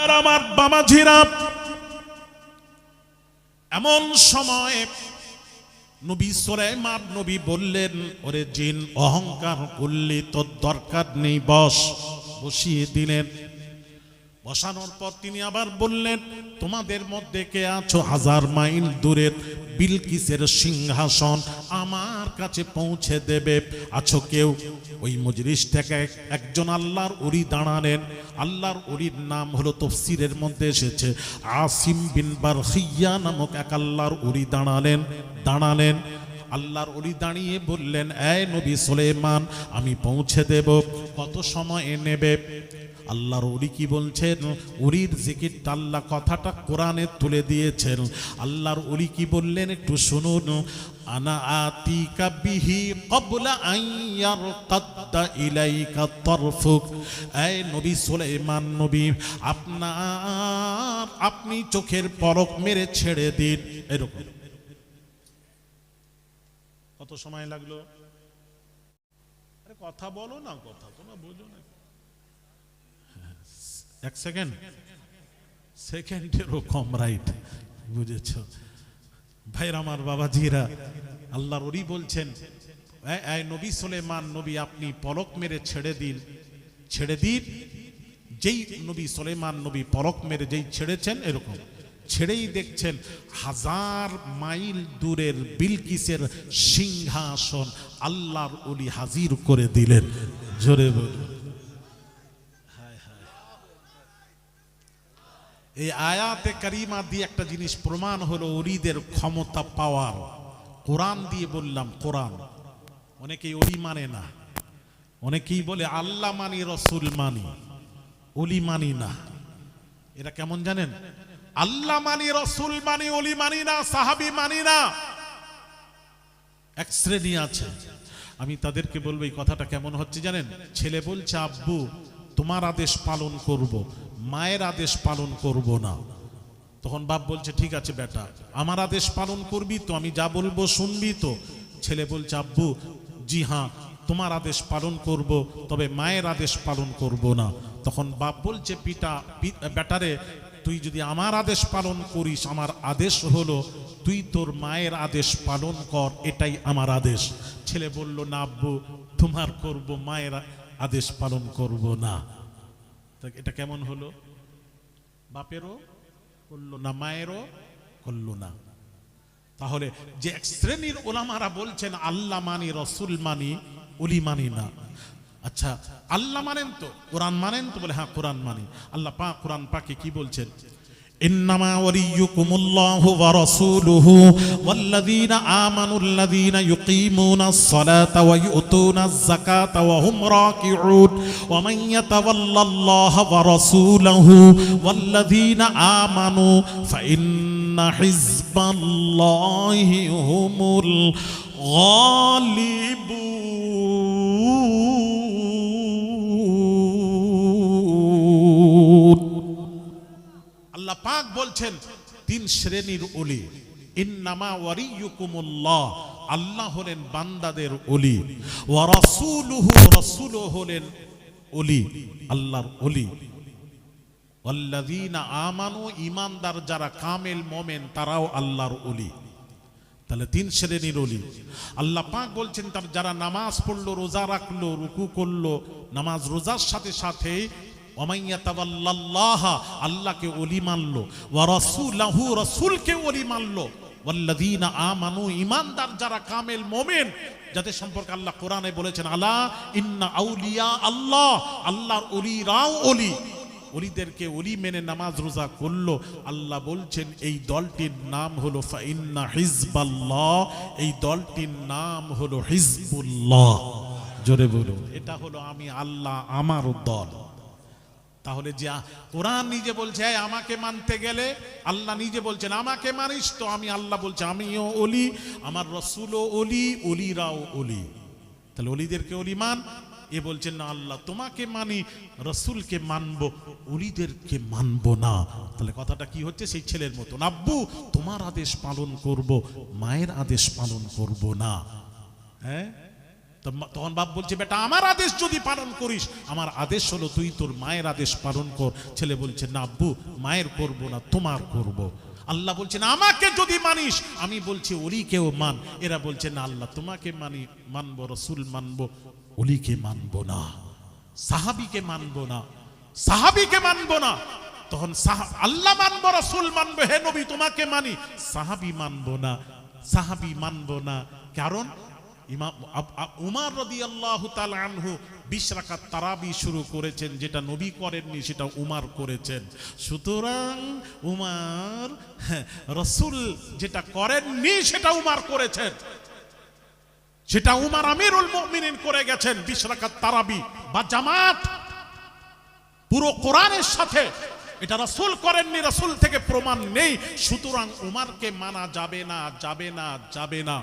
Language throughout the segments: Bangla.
আর আমার বাবাজিরা, এমন সময় নবী সুলাইমান নবী বললেন, ওরে জিন, অহংকার করলে তোর দরকার নেই, বসিয়ে দিলেন। বসানোর পর তিনি আবার বললেন, তোমাদের মধ্যে কে আছো 1000 মাইল দূরের বিলকিসের সিংহাসন আমার কাছে পৌঁছে দেবে? আছো কেউ? ওই মজলিস থেকে একজন আল্লাহর ওলি দাঁড়ালেন। আল্লাহর ওলির নাম হলো, তাফসীরের মধ্যে এসেছে, আসিম বিন বারখিয়া নামক এক আল্লাহর ওলি দাঁড়ালেন। আল্লাহর ওলি দাঁড়িয়ে বললেন, এই নবী সুলাইমান, আমি পৌঁছে দেব, কত সময় নেবে? আল্লাহর ওলি কি বলছেন? ওলির জিকিরটা, আল্লাহ কথাটা কোরআনে তুলে দিয়েছেন। আল্লাহর ওলি কি বললেন একটু শুনুন। আনা আতিকা বিহি ক্বাবলা আন ইয়ারতাদ্দা ইলাইকা তারফুক। এই নবী সুলাইমান নবী, আপনি চোখের পলক মেরে ছেড়ে দিন। এরকম কত সময় লাগলো? আরে কথা বলো না, কথা তোমরা বোঝো না। 1 সেকেন্ড, সেকেন্ডেরও কম, রাইট, বুঝেছ ভাইরা আমার, বাবাজিরা। আল্লাহর ওলি বলছেন, এই নবী সুলাইমান নবী, আপনি পলক মেরে ছেড়ে দিন। যেই নবী সুলাইমান নবী পলক মেরে যেই ছেড়েছেন, এরকম ছেড়েই দেখছেন 1000 মাইল দূরের বিলকিসের সিংহাসন আল্লাহর ওলি হাজির করে দিলেন। জোরে বলুন। এই আয়াতে কারিমা দিয়ে একটা জিনিস প্রমাণ হলো ওলিদের ক্ষমতা পাওয়ার। কোরআন দিয়ে বললাম, কোরআন। অনেকেই ওলি মানে না, অনেকেই বলে আল্লাহ মানি, রসুল মানি, ওলি মানি না। এরা কেমন জানেন? আল্লাহ মানি, রসুল মানি, ওলি মানি না, সাহাবী মানি না। এক শ্রেণী আছে, আমি তাদেরকে বলবো এই কথাটা কেমন হচ্ছে জানেন? ছেলে বলছে, আব্বু তোমার আদেশ পালন করব, মায়ের আদেশ পালন করব না। তখন বাপ বলছে, ঠিক আছে বেটা, আমার আদেশ পালন করবি তো, আমি যা বলবো শুনবি তো? ছেলে বলছে, আব্বু জি হ্যাঁ, তোমার আদেশ পালন করব, তবে মায়ের আদেশ পালন করব না। তখন বাপ বলছে, বেটারে, তুই যদি আমার আদেশ পালন করিস, আমার আদেশ হলো তুই তোর মায়ের আদেশ পালন কর, এটাই আমার আদেশ। ছেলে বলল, না আব্বু, তোমার করব, মায়ের আদেশ পালন করব না। এটা কেমন হলো? বাপেরও করলো না, মায়েরও করলো না। তাহলে যে এক শ্রেণীর ওলামারা বলছেন আল্লাহ মানি, রসুল মানি, ওলি মানি না। আচ্ছা, আল্লাহ মানেন তো, কোরআন মানেন তো? বলে হ্যাঁ, কোরআন মানি। আল্লাহ পাক কোরআন পাকে কি বলছেন? ইন্নামা ওয়ালিয়্যুকুমুল্লাহু ওয়া রাসূলুহু ওয়াল্লাযীনা আমানুল্লাযীনা ইউকীমুনাস সালাতা ওয়া ইউতুনাজ যাকাতা ওয়া হুম রাকিউন ওয়া মান ইয়াতাওয়াল্লাল্লাহা ওয়া রাসূলুহু ওয়াল্লাযীনা আমানু ফাইন্না হিজবাল্লাহি হুমুল গালিবুন। আল্লাহ পাক বলছেন 3 শ্রেণীর ওলি। ইন্নামা ওয়ালিয়্যুকুমুল্লাহ, আল্লাহ হলেন বান্দাদের ওলি, ওয়া রাসূলুহু, রাসূল হলেন ওলি, আল্লাহর ওলি, ওয়াল্লাযীনা আমানু, ঈমানদার যারা কামেল মুমিন তারাও আল্লাহর ওলি। তাহলে 3 শ্রেণীর ওলি। আল্লাহ পাক বলছেন, তার যারা নামাজ পড়লো, রোজা রাখলো, রুকু করলো, নামাজ রোজার সাথে সাথে আল্লাহকে ওলি মানলো, ওয়া রাসূলুহু, রাসূলকে ওলি মানলো, ওয়াল্লাযীনা আমানু, ঈমানদার যারা কামেল মুমিন, যাদের সম্পর্কে আল্লাহ কোরআনে বলেছেন, আলা ইন্না আউলিয়া আল্লাহ, আল্লাহর ওলিরাও ওলি। ওলিদেরকে ওলি মেনে নামাজ রোজা করলো। আল্লাহ বলছেন এই দলটির নাম হলো ফাইন্না হিজবাল্লাহ, এই দলটির নাম হলো হিজবুল্লাহ। জোরে বলো, এটা হলো আমি আল্লাহ আমার দল। তাহলে যে কোরআন নিজে বলছে আমাকে মানতে গেলে, আল্লাহ নিজে বলছেন আমাকে মানিস তো, আমি আল্লাহ বলছে আমিও ওলি, আমার রসুলও ওলি, ওলিরাও ওলি। তাহলে ওলিদেরকে ওলি মান। এ বলছেন না, আল্লাহ তোমাকে মানি, রসুলকে মানবো, ওলিদেরকে মানবো না। তাহলে কথাটা কি হচ্ছে? সেই ছেলের মতো, আব্বু তোমার আদেশ পালন করব, মায়ের আদেশ পালন করব না। হ্যাঁ, তখন বাপ বলছে, বেটা আমার আদেশ যদি পালন করিস, আমার আদেশ হলো তুই তোর মায়ের আদেশ পালন কর। ছেলে বলছে, না আব্বু, মায়ের করব না, তোমার করব। আল্লাহ বলছেন, আমাকে যদি মানিস, আমি বলছি ওলিকেও মান। এরা বলছে, না আল্লাহ তোমাকে মানবো, রসুল মানবো, ওলিকে মানবো না, সাহাবিকে মানবো না, সাহাবিকে মানবো না। তখন আল্লাহ মানবো, রসুল মানবো, হে নবী তোমাকে মানি, সাহাবি মানবো না, সাহাবি মানবো না। কারণ ইমাম উমর রাদিয়াল্লাহু তাআলা আনহু 20 রাকাত তারাবি শুরু করেছেন, যেটা নবী করেননি সেটা উমর করেছেন। সুতরাং উমর, রাসূল যেটা করেননি সেটা উমর করেছেন, সেটা উমর আমিরুল মুমিনিন করে গেছেন। 20 রাকাত তারাবি বা জামাত পুরো কোরআনের সাথে, এটা রাসূল করেননি, রাসূল থেকে প্রমাণ নেই। সুতরাং উমরকে মানা যাবে না, যাবে না, যাবে না।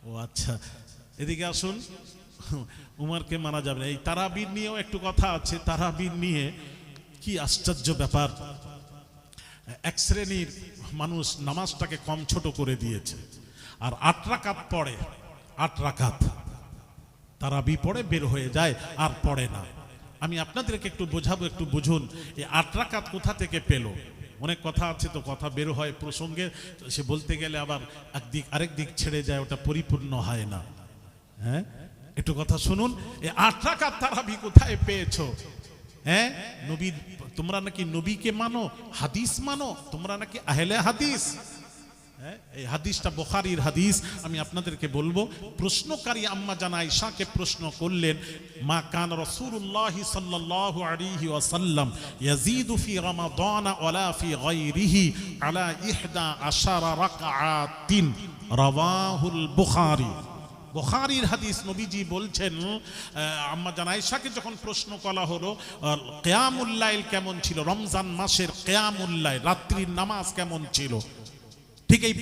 ও আচ্ছা, এদিকে আসুন, উমরকে মানা যাবে না। এই তারাবির নিয়েও একটু কথা আছে। তারাবির নিয়ে কি আশ্চর্য ব্যাপার, এক শ্রেণীর মানুষ নামাজটাকে কম ছোট করে দিয়েছে, আর 8 রাকাত পড়ে, 8 রাকাত তারাবি পড়ে বের হয়ে যায়, আর পড়ে না। আমি আপনাদেরকে একটু বোঝাবো, একটু বুঝুন এই 8 রাকাত কোথা থেকে পেল। অনেক কথা আছে তো, কথা বের হয় প্রসঙ্গে, সে বলতে গেলে আবার একদিক আরেক দিক ছেড়ে যায়, ওটা পরিপূর্ণ হয় না। হ্যাঁ, একটু কথা শুনুন, এই 8 রাকাত তারাবি কোথায় পেয়েছো? হ্যাঁ, নবী, তোমরা নাকি নবীকে মানো, হাদিস মানো, তোমরা নাকি আহলে হাদিস। এই হাদিসটা বুখারীর হাদিস। আমি আপনাদেরকে বলবো, প্রশ্নকারী আম্মা জান আয়েশাকে প্রশ্ন করলেন, মা কান রাসূলুল্লাহ সাল্লাল্লাহু আলাইহি ওয়াসাল্লাম ইয়াজিদু ফি রমাদান ওয়ালা ফি গায়রিহি আলা 11 রাকআতিন, রাওয়াহুল বুখারী। বুখারীর হাদিস। নবীজি বলছেন, আম্মা জান আয়েশাকে যখন প্রশ্ন করা হলো কিয়ামুল লাইল কেমন ছিল, রমজান মাসের কিয়ামুল লাইল, রাত্রির নামাজ কেমন ছিল, ঠিক এই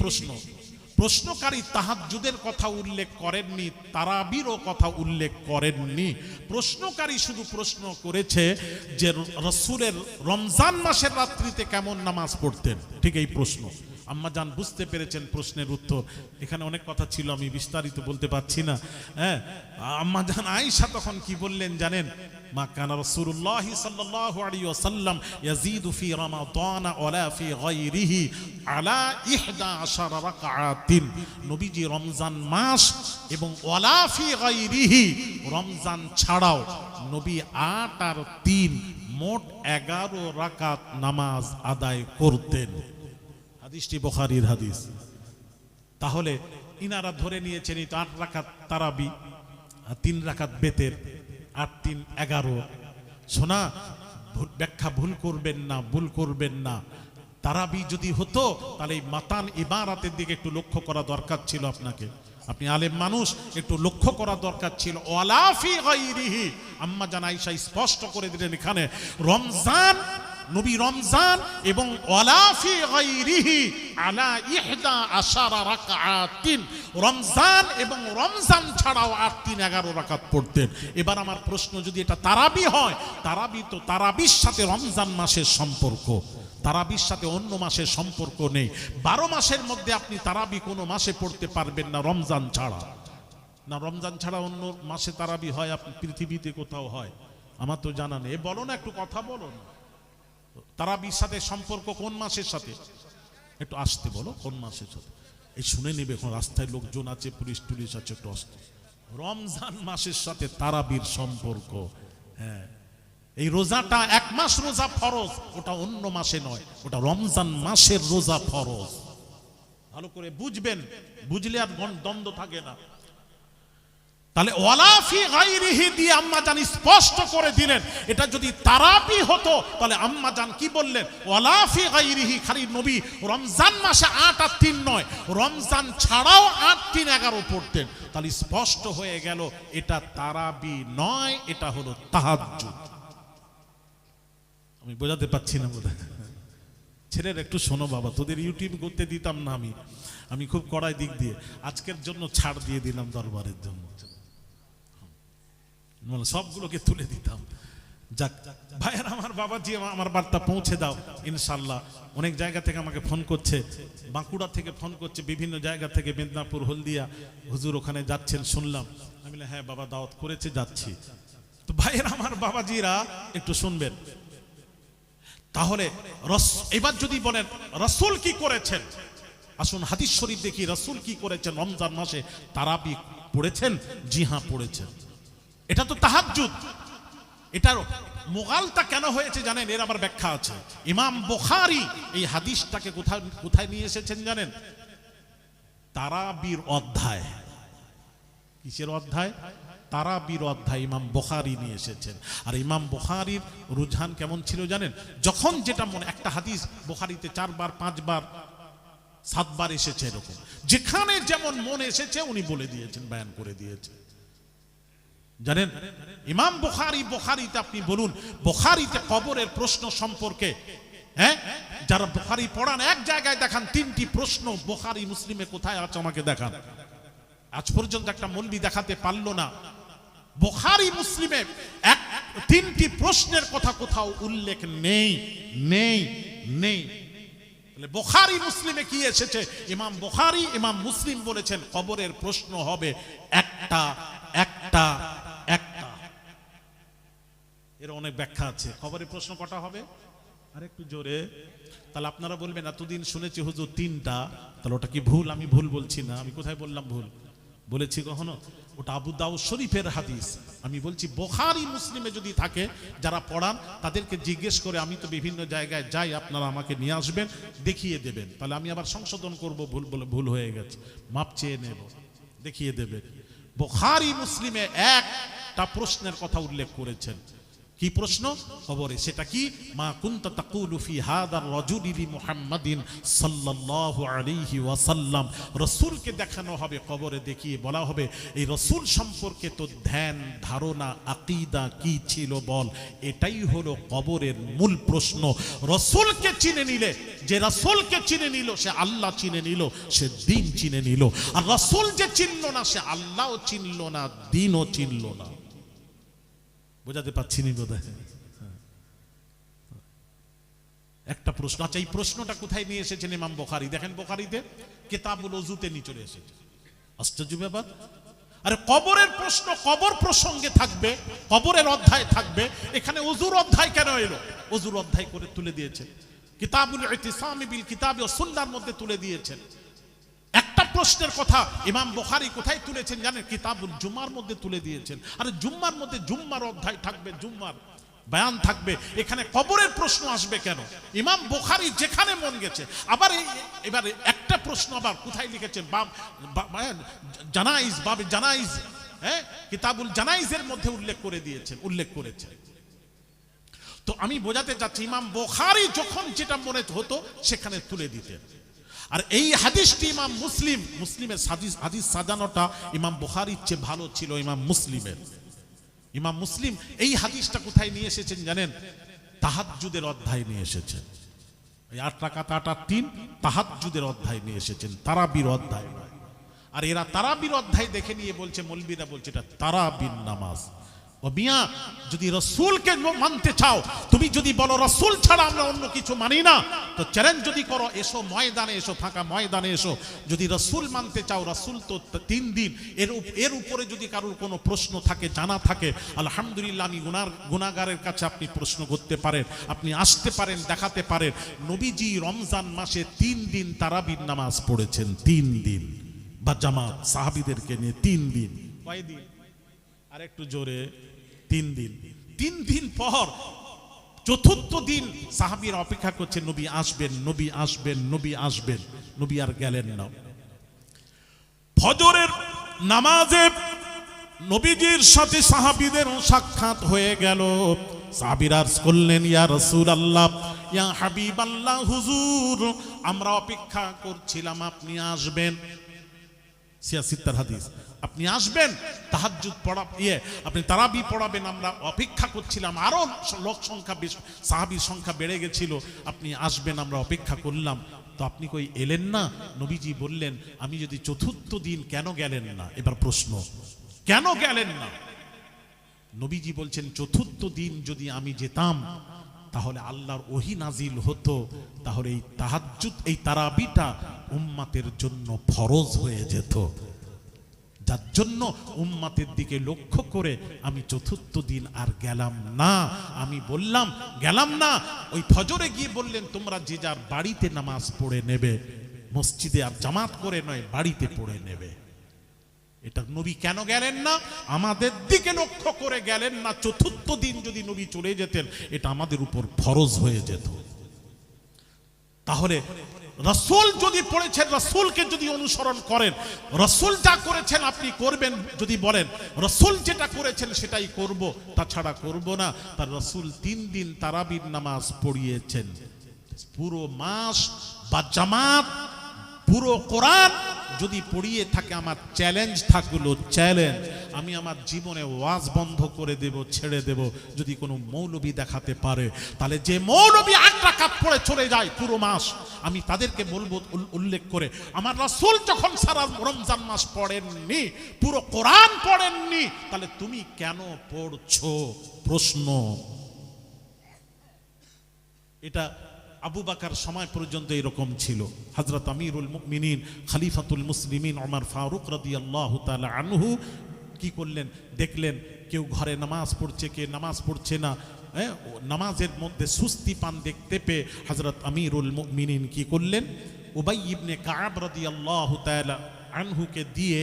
প্রশ্নকারী তাহাজ্জুদের কথা উল্লেখ করেননি, তারাবিরও কথা উল্লেখ করেননি। প্রশ্নকারী শুধু প্রশ্ন করেছে যে রাসূলের রমজান মাসের রাত্রিতে কেমন নামাজ পড়তেন, ঠিক এই প্রশ্ন। আম্মা জান বুঝতে পেরেছেন প্রশ্নের উত্তর। এখানে অনেক কথা ছিল, আমি বিস্তারিত বলতে পারছি না। হ্যাঁ, আম্মা জান আয়েশা তখন কি বললেন জানেন? মা কানা রাসূলুল্লাহ সাল্লাল্লাহু আলাইহি ওয়াসাল্লাম ইয়াজিদু ফি রমাদান ওয়ালা ফি গায়রিহি আলা 11 রাকআতিন। নবীজি রমজান মাস এবং ওয়ালা ফি গায়রিহি, রমজান ছাড়াও নবী 8 আর 3 মোট 11 রাকাত নামাজ আদায় করতেন। হাদিসটি বুখারীর হাদিস। তাহলে ইনারা ধরে নিয়েছেন এই 8 রাকাত তারাবি আর 3 রাকাত বেতের, 8 3 11। শোনা, ব্যাখ্যা ভুল করবেন না, ভুল করবেন না। তারাবি যদি হতো তাহলে এই মাতান ইবারাতের দিকে একটু লক্ষ্য করা দরকার ছিল আপনাকে। আপনি আলেম মানুষ, একটু লক্ষ্য করা দরকার ছিল। ওয়ালা ফি গায়রিহি, আম্মা জান আয়েশা স্পষ্ট করে দিলেন এখানে রমজান, নবী রমজান এবং ওয়ালা ফি গায়রিহি আলা 11 রাকআতিন, রমজান এবং রমজান ছাড়াও 8 3 11 রাকাত পড়তেন। এবার আমার প্রশ্ন, যদি এটা তারাবি হয়, তারাবি তো তারাবির সাথে রমজান মাসের সম্পর্ক, তারাবির সাথে অন্য মাসের সম্পর্ক নেই। 12 মাসের মধ্যে আপনি তারাবি কোনো মাসে পড়তে পারবেন না রমজান ছাড়া। না, রমজান ছাড়া অন্য মাসে তারাবি হয় আপনি পৃথিবীতে কোথাও হয়? আমার তো জানা নেই। বলো না, একটু কথা বলো না। তারাবির সাথে সম্পর্ক কোন মাসের সাথে? একটু আসতে বলো, কোন মাসের সাথে? এই শুনে নেবে, এখন রাস্তায় লোকজন আছে, পুলিশ টুলিশ আছে, একটু আসতে। রমজান মাসের সাথে তারাবির সম্পর্ক। হ্যাঁ, এই রোজাটা 1 মাস রোজা ফরজ, ওটা অন্য মাসে নয়, ওটা রমজান মাসের রোজা ফরজ। ভালো করে বুঝবেন, বুঝলে আর দ্বন্দ্ব থাকে না। তাহলে ওয়ালা ফি গায়রিহি দিয়ে আম্মা জান স্পষ্ট করে দিলেন। এটা যদি তারাবি হতো তাহলে আম্মা জান কি বললেন? ওয়ালা ফি গায়রিহি, খালি নবী রমজান মাসে 8 আর 3 নয়, রমজান ছাড়াও 8 3 11 পড়তেন। তাহলে স্পষ্ট হয়ে গেল এটা তারাবি নয়, এটা হলো তাহাজ্জুদ। আমি বোঝাতে পারছি না বোধহয়। ছেলের একটু শোনো বাবা, তোদের ইউটিউব করতে দিতাম না আমি খুব কড়াই দিক দিয়ে, আজকের জন্য ছাড় দিয়ে দিলাম, দরবারের জন্য সবগুলোকে তুলে দিতাম। যাক ভাইয়ের, আমার বাবাজি আমার বার্তা পৌঁছে দাও ইনশাআল্লাহ। অনেক জায়গা থেকে আমাকে ফোন করছে, বাঁকুড়া থেকে ফোন করছে, বিভিন্ন জায়গা থেকে, মেদিনীপুর, হলদিয়া, হুজুর ওখানে যাচ্ছেন শুনলাম। আমি বললাম হ্যাঁ বাবা দাওয়াত করেছে, যাচ্ছি। তো ভাইয়ের আমার বাবাজিরা একটু শুনবেন। তাহলে এবার যদি বলেন রাসূল কি করেছেন, আসুন হাদিস শরীফ দেখি রাসূল কি করেছেন। রমজান মাসে তারাবি পড়েছেন? জি হ্যাঁ পড়েছেন। এটা তো তাহাজ্জুদ। এটার মোগালটা কেন হয়েছে জানেন? এর আবার ব্যাখ্যা আছে। ইমাম বুখারী এই হাদিসটাকে কোথায় নিয়ে এসেছেন জানেন? তারাবির অধ্যায়। কিসের অধ্যায়? তারাবির অধ্যায় ইমাম বুখারী নিয়ে এসেছেন। আর ইমাম বুখারীর রুঝান কেমন ছিল জানেন? যখন যেটা মনে, একটা হাদিস বুখারীতে 4 বার 5 বার 7 বার এসেছে, এরকম যেখানে যেমন মনে এসেছে উনি বলে দিয়েছেন, বয়ান করে দিয়েছেন। জানেন ইমাম বুখারীতে আপনি বলুন, বুখারীতে কবরের প্রশ্ন সম্পর্কে, হ্যাঁ, যারা বুখারী পড়ান এক জায়গায় দেখান 3টি প্রশ্ন বুখারী মুসলিমে কোথায় আছে আমাকে দেখান। আজ পর্যন্ত একটা মৌলবি দেখাতে পারলো না। বুখারী মুসলিমে 3টি প্রশ্নের কথা কোথাও উল্লেখ নেই নেই নেই। বুখারী মুসলিমে কি এসেছে? ইমাম বুখারী ইমাম মুসলিম বলেছেন কবরের প্রশ্ন হবে একটা একটা একটা। এর অনেক ব্যাখ্যা আছে। কবরের প্রশ্ন কটা হবে? আরেকটু জোরে। তাহলে আপনারা বলবেন এতদিন শুনেছি হুজুর 3টা, তাহলে ওটা কি ভুল? আমি ভুল বলছি না। আমি কোথায় বললাম ভুল? বলেছি কখনো? ওটা আবু দাউদ শরীফের হাদিস। আমি বলছি বুখারী মুসলিমে যদি থাকে, যারা পড়ান তাদেরকে জিজ্ঞেস করে, আমি তো বিভিন্ন জায়গায় যাই, আপনারা আমাকে নিয়ে আসবেন, দেখিয়ে দেবেন। তাহলে আমি আবার সংশোধন করব, ভুল বলে ভুল হয়ে গেছে, মাপ চেয়ে নেব, দেখিয়ে দেবেন। বুখারী মুসলিমে একটা প্রশ্নের কথা উল্লেখ করেছেন। কি প্রশ্ন? কবরে। সেটা কি? মা কুনতা তাকুলু ফি হাদার রাজুলি লি মুহাম্মাদিন সাল্লাল্লাহু আলাইহি ওয়াসাল্লাম। রাসূলকে দেখানো হবে, কবরে দেখিয়ে বলা হবে এই রাসূল সম্পর্কে তো ধ্যান ধারণা আকীদা কি ছিল বল। এটাই হলো কবরের মূল প্রশ্ন। রাসূলকে চিনে নিলে, যে রাসূলকে চিনে নিল সে আল্লাহ চিনে নিল, সে দ্বীন চিনে নিল। আর রাসূল যে চিনল না সে আল্লাহও চিনল না, দ্বীনও চিনল না। বোঝাতে পারছি নি বোধহয়? একটা প্রশ্ন। আচ্ছা, এই প্রশ্নটা কোথায় নিয়ে এসেছেন ইমাম বুখারী? দেখেন বুখারীতে কিতাবুল ওযুতে নিয়ে চলে এসেছে। আশ্চর্য ব্যাপার। আরে কবরের প্রশ্ন কবর প্রসঙ্গে থাকবে, কবরের অধ্যায় থাকবে, এখানে ওযুর অধ্যায় কেন এলো? ওযুর অধ্যায় করে তুলে দিয়েছেন। কিতাবুল ইতিসাম বিল কিতাবি ওয়াস সুন্নাহর মধ্যে তুলে দিয়েছেন। একটা প্রশ্নের কথা ইমাম বুখারী কোথায় তুলেছেন জানেন? কিতাবুল জুমার মধ্যে তুলে দিয়েছেন। আরে জুম্মার মধ্যে জুম্মার অধ্যায় থাকবে, জুম্মার বয়ান থাকবে, এখানে কবরের প্রশ্ন আসবে কেন? ইমাম বুখারী যেখানে মন গেছে। আবার এবারে একটা প্রশ্ন আবার কোথায় লিখেছেন? জানাইজ, বাবে জানাইজ, হ্যাঁ, কিতাবুল জানাইজের মধ্যে উল্লেখ করে দিয়েছেন, উল্লেখ করেছেন। তো আমি বোঝাতে চাচ্ছি ইমাম বুখারী যখন যেটা মনে হতো সেখানে তুলে দিতেন। আর এই হাদিসটি ইমাম মুসলিমের হাদিস সাজানোটা ইমাম বুখারীর চেয়ে ভালো ছিল ইমাম মুসলিমের। ইমাম মুসলিম এই হাদিসটা কোথায় নিয়ে এসেছেন জানেন? তাহাজ্জুদের অধ্যায় নিয়ে এসেছেন। এই 8 রাকাত 8 আর 3 তাহাজ্জুদের অধ্যায় নিয়ে এসেছেন, তারাবির অধ্যায়। আর এরা তারাবির অধ্যায় দেখে নিয়ে বলছে, মৌলবীরা বলছে এটা তারাবির নামাজ। ও মিয়া, যদি রাসূলকে মানতে চাও, তুমি যদি বলো রাসূল ছাড়া আমরা অন্য কিছু মানি না, তো চ্যালেঞ্জ যদি করো, এসো ময়দানে, এসো, ফাঁকা ময়দানে এসো। যদি রাসূল মানতে চাও, রাসূল তো 3 দিন, এর উপরে যদি কারোর কোনো প্রশ্ন থাকে, জানা থাকে, আলহামদুলিল্লাহ, আমি গুনাহগারের কাছে আপনি প্রশ্ন করতে পারেন, আপনি আসতে পারেন, দেখাতে পারেন। নবীজি রমজান মাসে 3 দিন তারাবির নামাজ পড়েছেন, 3 দিন, বা জামাত সাহাবীদেরকে নিয়ে 3 দিন। কয় দিন? আর একটু জোরে। 3 দিন। 3 দিন পর 4র্থ দিন সাহাবীরা অপেক্ষা করছে, নবী আসবেন, নবী আসবেন, নবী আসবেন। নবী আর গেলেন না। ফজরের নামাজে নবীজির সাথে সাহাবীদের সাক্ষাৎ হয়ে গেল। সাহাবীরা করলেন, ইয়া রাসূলুল্লাহ, ইয়া হাবিবাল্লাহ, হুজুর আমরা অপেক্ষা করছিলাম আপনি আসবেন। সিয়াসিত্তার হাদিস, আপনি আসবেন, তাহাজ্জুদ পড়া আপনি তারাবি পড়াবেন, আমরা অপেক্ষা করছিলাম। আরো লোক সংখ্যা, সাহাবীর সংখ্যা বেড়ে গেছিল, আপনি আসবেন, আমরা অপেক্ষা করলাম। তো আপনি কই এলেন না? নবীজি বললেন, আমি যদি 4র্থ দিন কেন গেলেন না? এবার প্রশ্ন, কেন গেলেন না? নবীজি বলছেন চতুর্থ দিন যদি আমি যেতাম তাহলে আল্লাহর ওহী নাজিল হতো, তাহলে এই তাহাজ্জুদ এই তারাবিটা উম্মাতের জন্য ফরজ হয়ে যেত। যার জন্য উম্মাতের দিকে লক্ষ্য করে আমি চতুর্থ দিন আর গেলাম না। আমি বললাম গেলাম না, ওই ফজরে গিয়ে বললেন তোমরা যে যার বাড়িতে নামাজ পড়ে নেবে, মসজিদে আর জামাত করে নয়, বাড়িতে পড়ে নেবে। এটা নবী কেন গেলেন না? আমাদের দিকে লক্ষ্য করে গেলেন না। চতুর্থ দিন যদি নবী চলে যেতেন এটা আমাদের উপর ফরজ হয়ে যেত। তাহলে রাসূল যদি পড়েছেন, রাসূলকে যদি অনুসরণ করেন, রাসূল যা করেছেন আপনি করবেন, যদি বলেন রাসূল যেটা করেছেন সেটাই করব, তাছাড়া করব না। তার রাসূল 3 দিন তারাবির নামাজ পড়িয়েছেন। পুরো মাস বা জামাত পুরো কোরআন যদি পড়িয়ে থাকে, আমার চ্যালেঞ্জ থাকলো, চ্যালেঞ্জ, আমি আমার জীবনে ওয়াজ বন্ধ করে দেব, ছেড়ে দেব যদি কোনো মৌলবী দেখাতে পারে। তাহলে যে মৌলবী 8 রাকাত পড়ে চলে যায় পুরো মাস, আমি তাদেরকে বলবো উল্লেখ করে, আমার রাসূল যখন সারা রমজান মাস পড়েননি, পুরো কোরআন পড়েননি, তাহলে তুমি কেন পড়ছো? প্রশ্ন। এটা আবু বকর সময় পর্যন্ত এরকম ছিল। হযরত আমিরুল মুমিনিন খলিফাতুল মুসলিমিন ওমর ফারুক রাদিয়াল্লাহু তাআলা আনহু কি করলেন, দেখলেন কেউ ঘরে নামাজ পড়ছে, কে নামাজ পড়ছে না, নামাজের মধ্যে সুস্তি পান দেখতে পেয়ে হযরত আমিরুল মুমিনিন কি করলেন, উবাই ইবনে কাব রাদিয়াল্লাহু তাআলা আনহুকে দিয়ে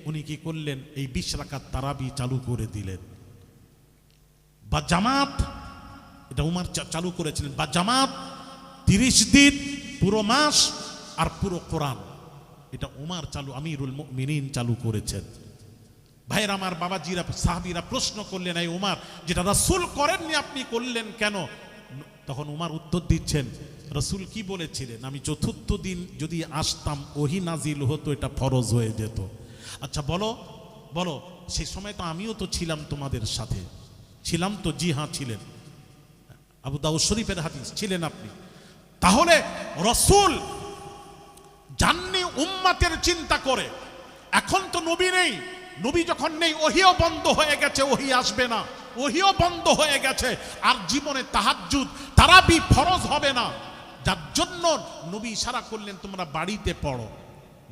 উনি কি করলেন, এই 20 রাকাত তারাবি চালু করে দিলেন। বা জামাত, এটা উমর চালু করেছিলেন, বা জামাত 30 দিন পুরো মাস আর পুরো কোরআন, এটা উমর চালু, আমিরুল মুমিনিন চালু করেছেন। ভাইরা আমার, বাবাজিরা, সাহাবীরা প্রশ্ন করলেন, এই উমর যেটা রাসূল করেননি আপনি করলেন কেন? তখন উমর উত্তর দিচ্ছেন, রাসূল কি বলেছিলেন, আমি চতুর্থ দিন যদি আসতাম ওহী নাজিল হতো, এটা ফরজ হয়ে যেত। আচ্ছা বলো বলো, সেই সময় তো আমিও তো ছিলাম তোমাদের সাথে, ছিলাম তো? জি হ্যাঁ ছিলেন। আবু দাউদ শরীফের হাদিস, ছিলেন আপনি। তাহলে রাসূল জাননি উম্মতের চিন্তা করে, এখন তো নবী নেই, নবী যখন নেই ওহীও বন্ধ হয়ে গেছে, ওহী আসবে না, ওহীও বন্ধ হয়ে গেছে, আর জীবনে তাহাজ্জুদ তারাবি ফরজ হবে না। যার জন্য নবী ইশারা করলেন তোমরা বাড়িতে পড়ো,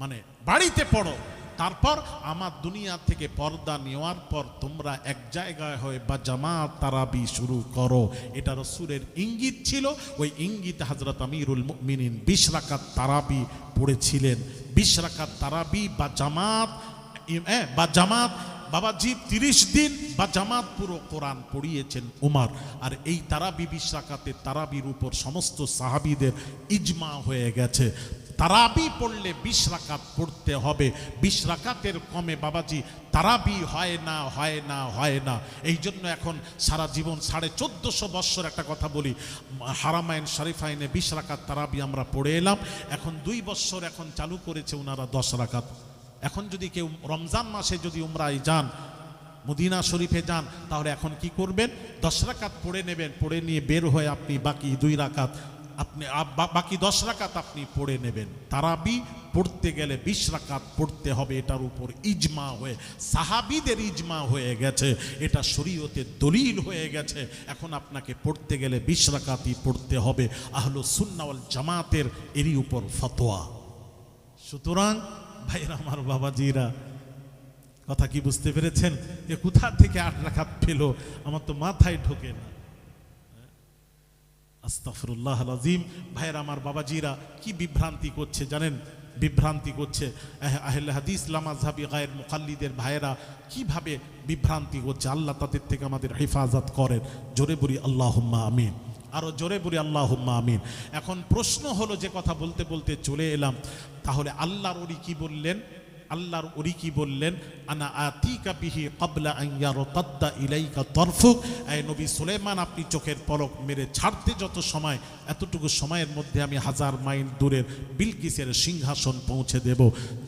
মানে বাড়িতে পড়ো। তারপর আমার দুনিয়া থেকে পর্দা নেওয়ার পর তোমরা এক জায়গায় হয়ে বা জামাত তারাবি শুরু করো। এটা রাসূলের ইঙ্গিত ছিল। ওই ইঙ্গিতে হযরত আমিরুল মুমিনিন 20 রাকাত তারাবি পড়েছিলেন। 20 রাকাত তারাবি বা জামাত, বাবাজি 30 দিন বা জামাত পুরো কোরআন পড়িয়েছেন উমর। আর এই তারাবি 20 রাকাতের তারাবির উপর সমস্ত সাহাবীদের ইজমা হয়ে গেছে। তারাবি পড়লে 20 রাকাত পড়তে হবে, 20 রাকাতের কমে বাবাজি তারাবি হয় না, হয় না, হয় না। এই জন্য এখন সারা জীবন 1450 বৎসর, একটা কথা বলি, হারামাইন শরীফাইনে 20 রাকাত তারাবি আমরা পড়ে এলাম। এখন 2 বৎসর এখন চালু করেছে ওনারা 10 রাকাত। এখন যদি কেউ রমজান মাসে যদি উমরায় যান, মদিনা শরীফে যান, তাহলে এখন কি করবেন, 10 রাকাত পড়ে নেবেন, পড়ে নিয়ে বের হয়ে আপনি বাকি 2 রাকাত আপনি বাকি 10 রাকাত আপনি পড়ে নেবেন। তারাবি পড়তে গেলে 20 রাকাত পড়তে হবে, এটার উপর ইজমা হয়ে, সাহাবীদের ইজমা হয়ে গেছে, এটা শরীয়তের দলিল হয়ে গেছে। এখন আপনাকে পড়তে গেলে 20 রাকাতই পড়তে হবে। আহলুস সুন্নাহ ওয়াল জামাতের এরই উপর ফতোয়া। সুতরাং ভাইরা আমার, বাবাজিরা, কথা কি বুঝতে পেরেছেন? যে কোথা থেকে 8 রাকাত পেল, আমার তো মাথায় ঢোকে না। আস্তাগফিরুল্লাহ আল আযীম। ভাইরা আমার, বাবাজিরা, কি বিভ্রান্তি করছে জানেন? বিভ্রান্তি করছে আহলে হাদিস লামাযহাবি গায়র মুকাল্লিদের ভাইরা, কিভাবে বিভ্রান্তি করছে। আল্লাহ তাদের থেকে আমাদের হেফাজত করেন। জোরে বলি আল্লাহুম্মা আমিন, আরো জোরে বলি আল্লাহুম্মা আমিন। এখন প্রশ্ন হলো, যে কথা বলতে বলতে চলে এলাম, তাহলে আল্লাহর ওলি কি বললেন? আল্লাহর ওলি কি বললেন? আনা আতিকা বিহি ক্বাবলা আন ইয়ারতাদ্দা ইলাইকা তরফুক। এই নবী সুলাইমান, আপনি চোখের পলক মেরে ছাড়তে যত সময়, এতটুকু সময়ের মধ্যে আমি 1000 মাইল দূরের বিলকিসের সিংহাসন পৌঁছে দেব।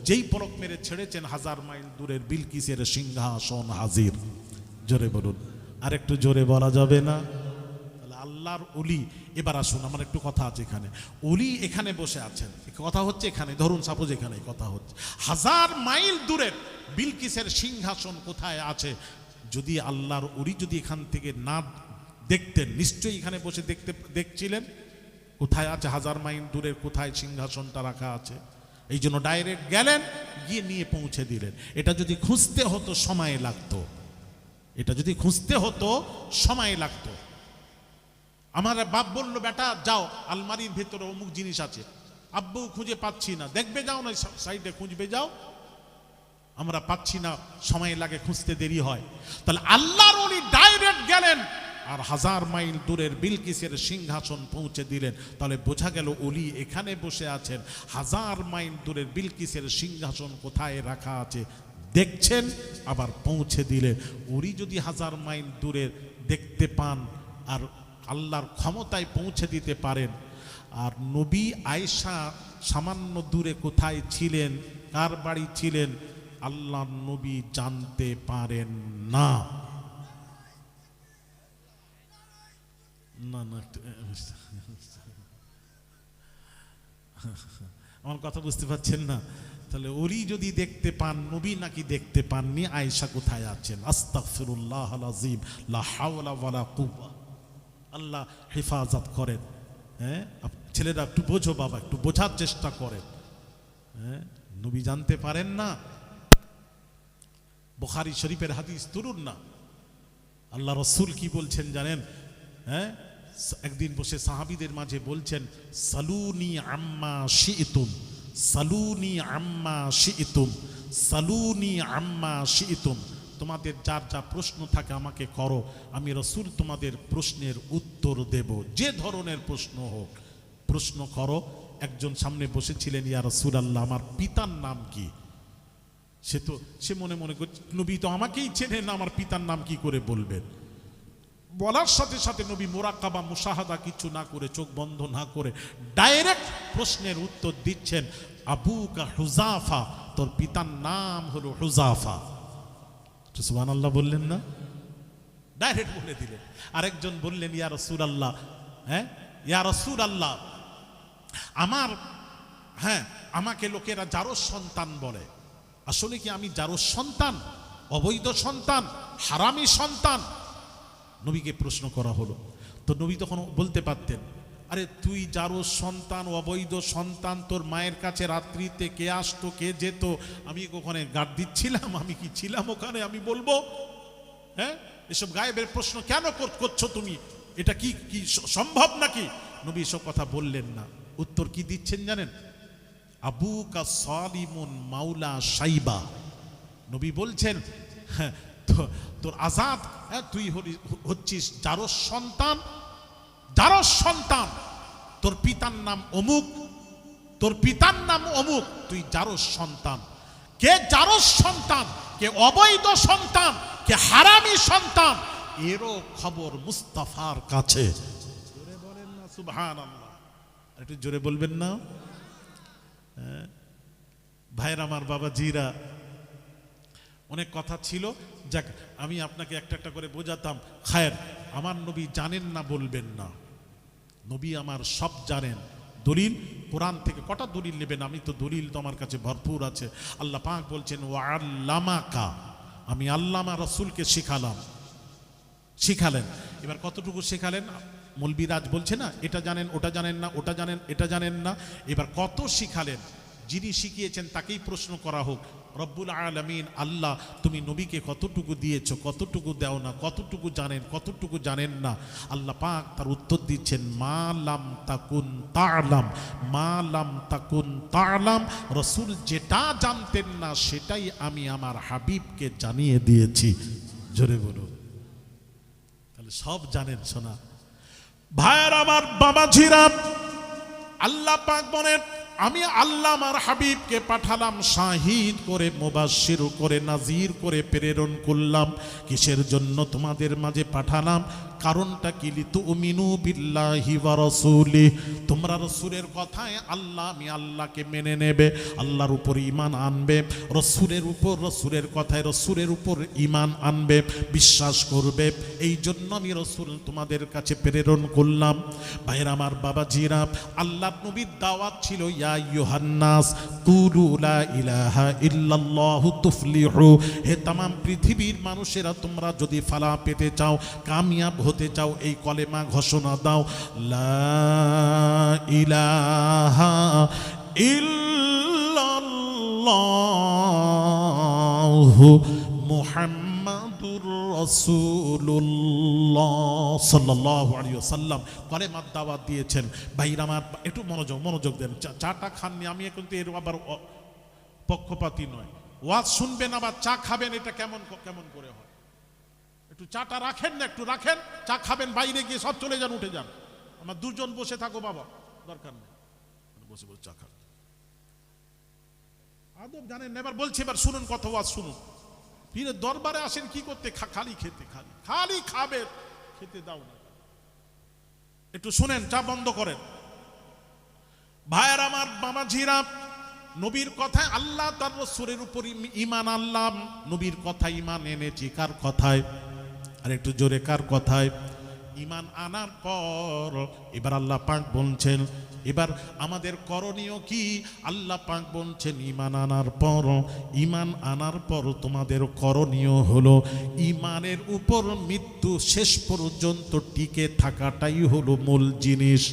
যেই পলক মেরে ছেড়েছেন, 1000 মাইল দূরের বিলকিসের সিংহাসন হাজির। জোরে বলুন, আর একটু জোরে বলা যাবে না? আল্লাহর ওলি। এবার আসুন, আমার একটু কথা আছে এখানে। ওলি এখানে বসে আছেন, কথা হচ্ছে এখানে, ধরুন সাপোজ এখানে কথা হচ্ছে, 1000 মাইল দূরের বিলকিসের সিংহাসন কোথায় আছে? যদি আল্লাহর ওলি যদি এখান থেকে না দেখতেন, নিশ্চয়ই এখানে বসে দেখছিলেন কোথায় আছে, 1000 মাইল দূরের কোথায় সিংহাসনটা রাখা আছে। এই জন্য ডাইরেক্ট গেলেন, গিয়ে নিয়ে পৌঁছে দিলেন। এটা যদি খুঁজতে হতো সময় লাগতো, এটা যদি খুঁজতে হতো সময় লাগতো। আমার বাপ বললো, বেটা যাও আলমারির ভেতরে অমুক জিনিস আছে। আব্বু খুঁজে পাচ্ছি না। দেখবে যাও না, সাইডে খুঁজবে যাও, আমরা পাচ্ছি না, সময় লাগে, খুঁজতে দেরি হয়। তাহলে আল্লাহর ওলি ডাইরেক্ট গেলেন আর 1000 মাইল দূরের বিলকিসের সিংহাসন পৌঁছে দিলেন। তাহলে বোঝা গেল ওলি এখানে বসে আছেন, 1000 মাইল দূরের বিলকিসের সিংহাসন কোথায় রাখা আছে দেখছেন, আবার পৌঁছে দিলেন। ওলি যদি 1000 মাইল দূরের দেখতে পান আর আল্লাহর ক্ষমতায় পৌঁছে দিতে পারেন, আর নবী আয়েশা সামান্য দূরে কোথায় ছিলেন, কার বাড়ি ছিলেন, আল্লাহর নবী জানতে পারেন না। না না, আমার কথা বুঝতে পারছেন না? তাহলে ওরি যদি দেখতে পান, নবী নাকি দেখতে পাননি, আয়েশা কোথায় আছেন? আস্তাগফিরুল্লাহ আযীম, লা হাওলা ওয়ালা কুওয়া। আল্লাহ হেফাজত করেন। হ্যাঁ, ছেলেরা একটু বোঝো বাবা, একটু বোঝার চেষ্টা করেন। হ্যাঁ, নবী জানতে পারেন না? বুখারী শরীফের হাদিস তুলুন না, আল্লাহ রাসূল কি বলছেন জানেন? হ্যাঁ, একদিন বসে সাহাবীদের মাঝে বলছেন, সালুনি আম্মা শিইতুম, সালুনি আম্মা শিইতুম, সালুনি আম্মা শিইতুম। তোমাদের যার যা প্রশ্ন থাকে আমাকে করো, আমি রাসূল তোমাদের প্রশ্নের উত্তর দেব, যে ধরনের প্রশ্ন হোক প্রশ্ন করো। একজন সামনে বসেছিলেন, ইয়া রাসূলুল্লাহ আমার পিতার নাম কি? সে মনে মনে করছে, নবী তো আমাকেই চেনেন, আমার পিতার নাম কি করে বলবেন? বলার সাথে সাথে নবী মুরাকাবা মুশাহাদা কিছু না করে, চোখ বন্ধ না করে ডাইরেক্ট প্রশ্নের উত্তর দিচ্ছেন, আবুকা হুজাফা, তোর পিতার নাম হলো হুজাফা। সুবহানাল্লাহ বললেন না? ডাইরেক্ট বলে দিলেন। আরেকজন বললেন, ইয়া রাসূলুল্লাহ, হ্যাঁ ইয়া রাসূলুল্লাহ, আমাকে লোকেরা জারজ সন্তান বলে, আসলে কি আমি জারজ সন্তান, অবৈধ সন্তান, হারামি সন্তান? নবীকে প্রশ্ন করা হলো। তো নবী তখন বলতে পারতেন, আরে তুই জারজ সন্তান, অবৈধ সন্তান, তোর মায়ের কাছে রাত্রিতে কে আসতো কে যেত, আমি ওখানে গার্ড দিচ্ছিলাম, আমি কি ছিলাম ওখানে, আমি বলবো? হ্যাঁ, এসব গায়েবের প্রশ্ন কেন করছো তুমি? এটা কি কি সম্ভব নাকি? নবী এসব কথা বললেন না। উত্তর কি দিচ্ছেন জানেন? আবুকা সালিমুন মাওলা সাইবা। নবী বলছেন, হ্যাঁ তোর আজাদ, তুই হচ্ছিস জারজ সন্তান, জারজ সন্তান, তোর পিতার নাম অমুক, তোর পিতার নাম অমুক, তুই জারজ সন্তান। কে জারজ সন্তান, কে অবৈধ সন্তান, কে হারামি সন্তান, এরও খবর মুস্তাফার কাছে। জোরে বলেন না সুবহানাল্লাহ, একটু জোরে বলবেন না? ভাইরা আমার, বাবাজিরা, অনেক কথা ছিল, যাক আমি আপনাকে একটা একটা করে বোঝাতাম। খায়ের, আমার নবী জানেন না বলবেন না, নবী আমার সব জানেন। দলিল কোরআন থেকে কটা দলিল নেবেন? আমি তো দলিল তো আমার কাছে ভরপুর আছে। আল্লাহ পাক বলছেন, ওয়া আল্লামাকা, আমি আল্লামা রাসূলকে শিখালেন। এবার কতটুকু শেখালেন? মৌলবীরাজ বলছে না, এটা জানেন, ওটা জানেন না, ওটা জানেন, এটা জানেন না। এবার কত শিখালেন? যিনি শিখিয়েছেন তাকেই প্রশ্ন করা হোক। রব্বুল আলামিন আল্লাহ, তুমি নবীকে কতটুকু দিয়েছো, কতটুকু দাও না, কতটুকু জানেন, কতটুকু জানেন না। আল্লাহ পাক তার উত্তর দিচ্ছেন, মা লাম তাকুন তা'লাম, মা লাম তাকুন তা'লাম। রাসূল যেটা জানতেন না সেটাই আমি আমার হাবিবকে জানিয়ে দিয়েছি। জোরে বলুন। তাহলে সব জানেন। শোনা ভাইয়ের আমার, বাবাজিরা, আল্লাহ পাক বলেন, আমি আল্লাহ আমার হাবিবকে পাঠালাম শাহিদ করে, মুবাশশির করে, নাজির করে প্রেরণ করলাম। কিসের জন্য তোমাদের মাঝে পাঠালাম? কারণটা কি? লিতুমিনু বিল্লাহি ওয়া রাসূলি, তোমরা রাসূলের কথায় আল্লাহ, আমি আল্লাহকে মেনে নেবে, আল্লাহর উপর ঈমান আনবে, রাসূলের কথায় রাসূলের উপর ঈমান আনবে, বিশ্বাস করবে। এই জন্য আমি রাসূল তোমাদের কাছে প্রেরণ করলাম। ভাইরা আমার, বাবাজিরা, আল্লাহর নবীর দাওয়াত ছিল ইয়া আইয়ুহান নাস কুলু লা ইলাহা ইল্লাল্লাহু তুফলিহু, হে তামাম পৃথিবীর মানুষেরা, তোমরা যদি ফালা পেতে চাও, কামিয়াব হতে চাও, এই কলেমা ঘোষণা দাও, লা ইলাহা ইল্লাল্লাহু মুহাম্মাদুর রাসূলুল্লাহ সাল্লাল্লাহু আলাইহি ওয়াসাল্লাম কলেমার দাওয়াত দিয়েছেন। ভাইরা আমার, একটু মনোযোগ দেন। চাটা খাননি, আমি এখন তো এর আবার পক্ষপাতী নয়। ওয়াজ শুনবেন আবার চা খাবেন, এটা কেমন করে হয়? একটু চাটা রাখেন না, একটু রাখেন, চা খাবেন, বাইরে গিয়ে সব চলে যান, উঠে যান। আমার দুজন বসে থাকো বাবা, দরকার নেই, বসে চা খান। আদব জানেন না। এবার বলছি, এবার শুনুন কথা, ওয়াজ শুনুন। পীরের দরবারে আসেন কি করতে? খালি খেতে, খালি খাবে, খেতে দাও না। একটু শুনেন, চা বন্ধ করেন। ভাইয়ের আমার, বাবাজিরা, নবীর কথায় আল্লাহ তার রাসূলের উপর ঈমান আনলাম, নবীর কথায় ঈমান এনেছি। কার কথায়? আর একটু জোরে, কার কথায়? ঈমান আনার পর এবার আল্লাহ পাক বলছেন, এবার আমাদের করণীয় কি? আল্লাহ পাক বলছেন, ঈমান আনার পর তোমাদের করণীয় হলো ঈমানের উপর মৃত্যু শেষ পর্যন্ত টিকে থাকাটাই হলো মূল জিনিস।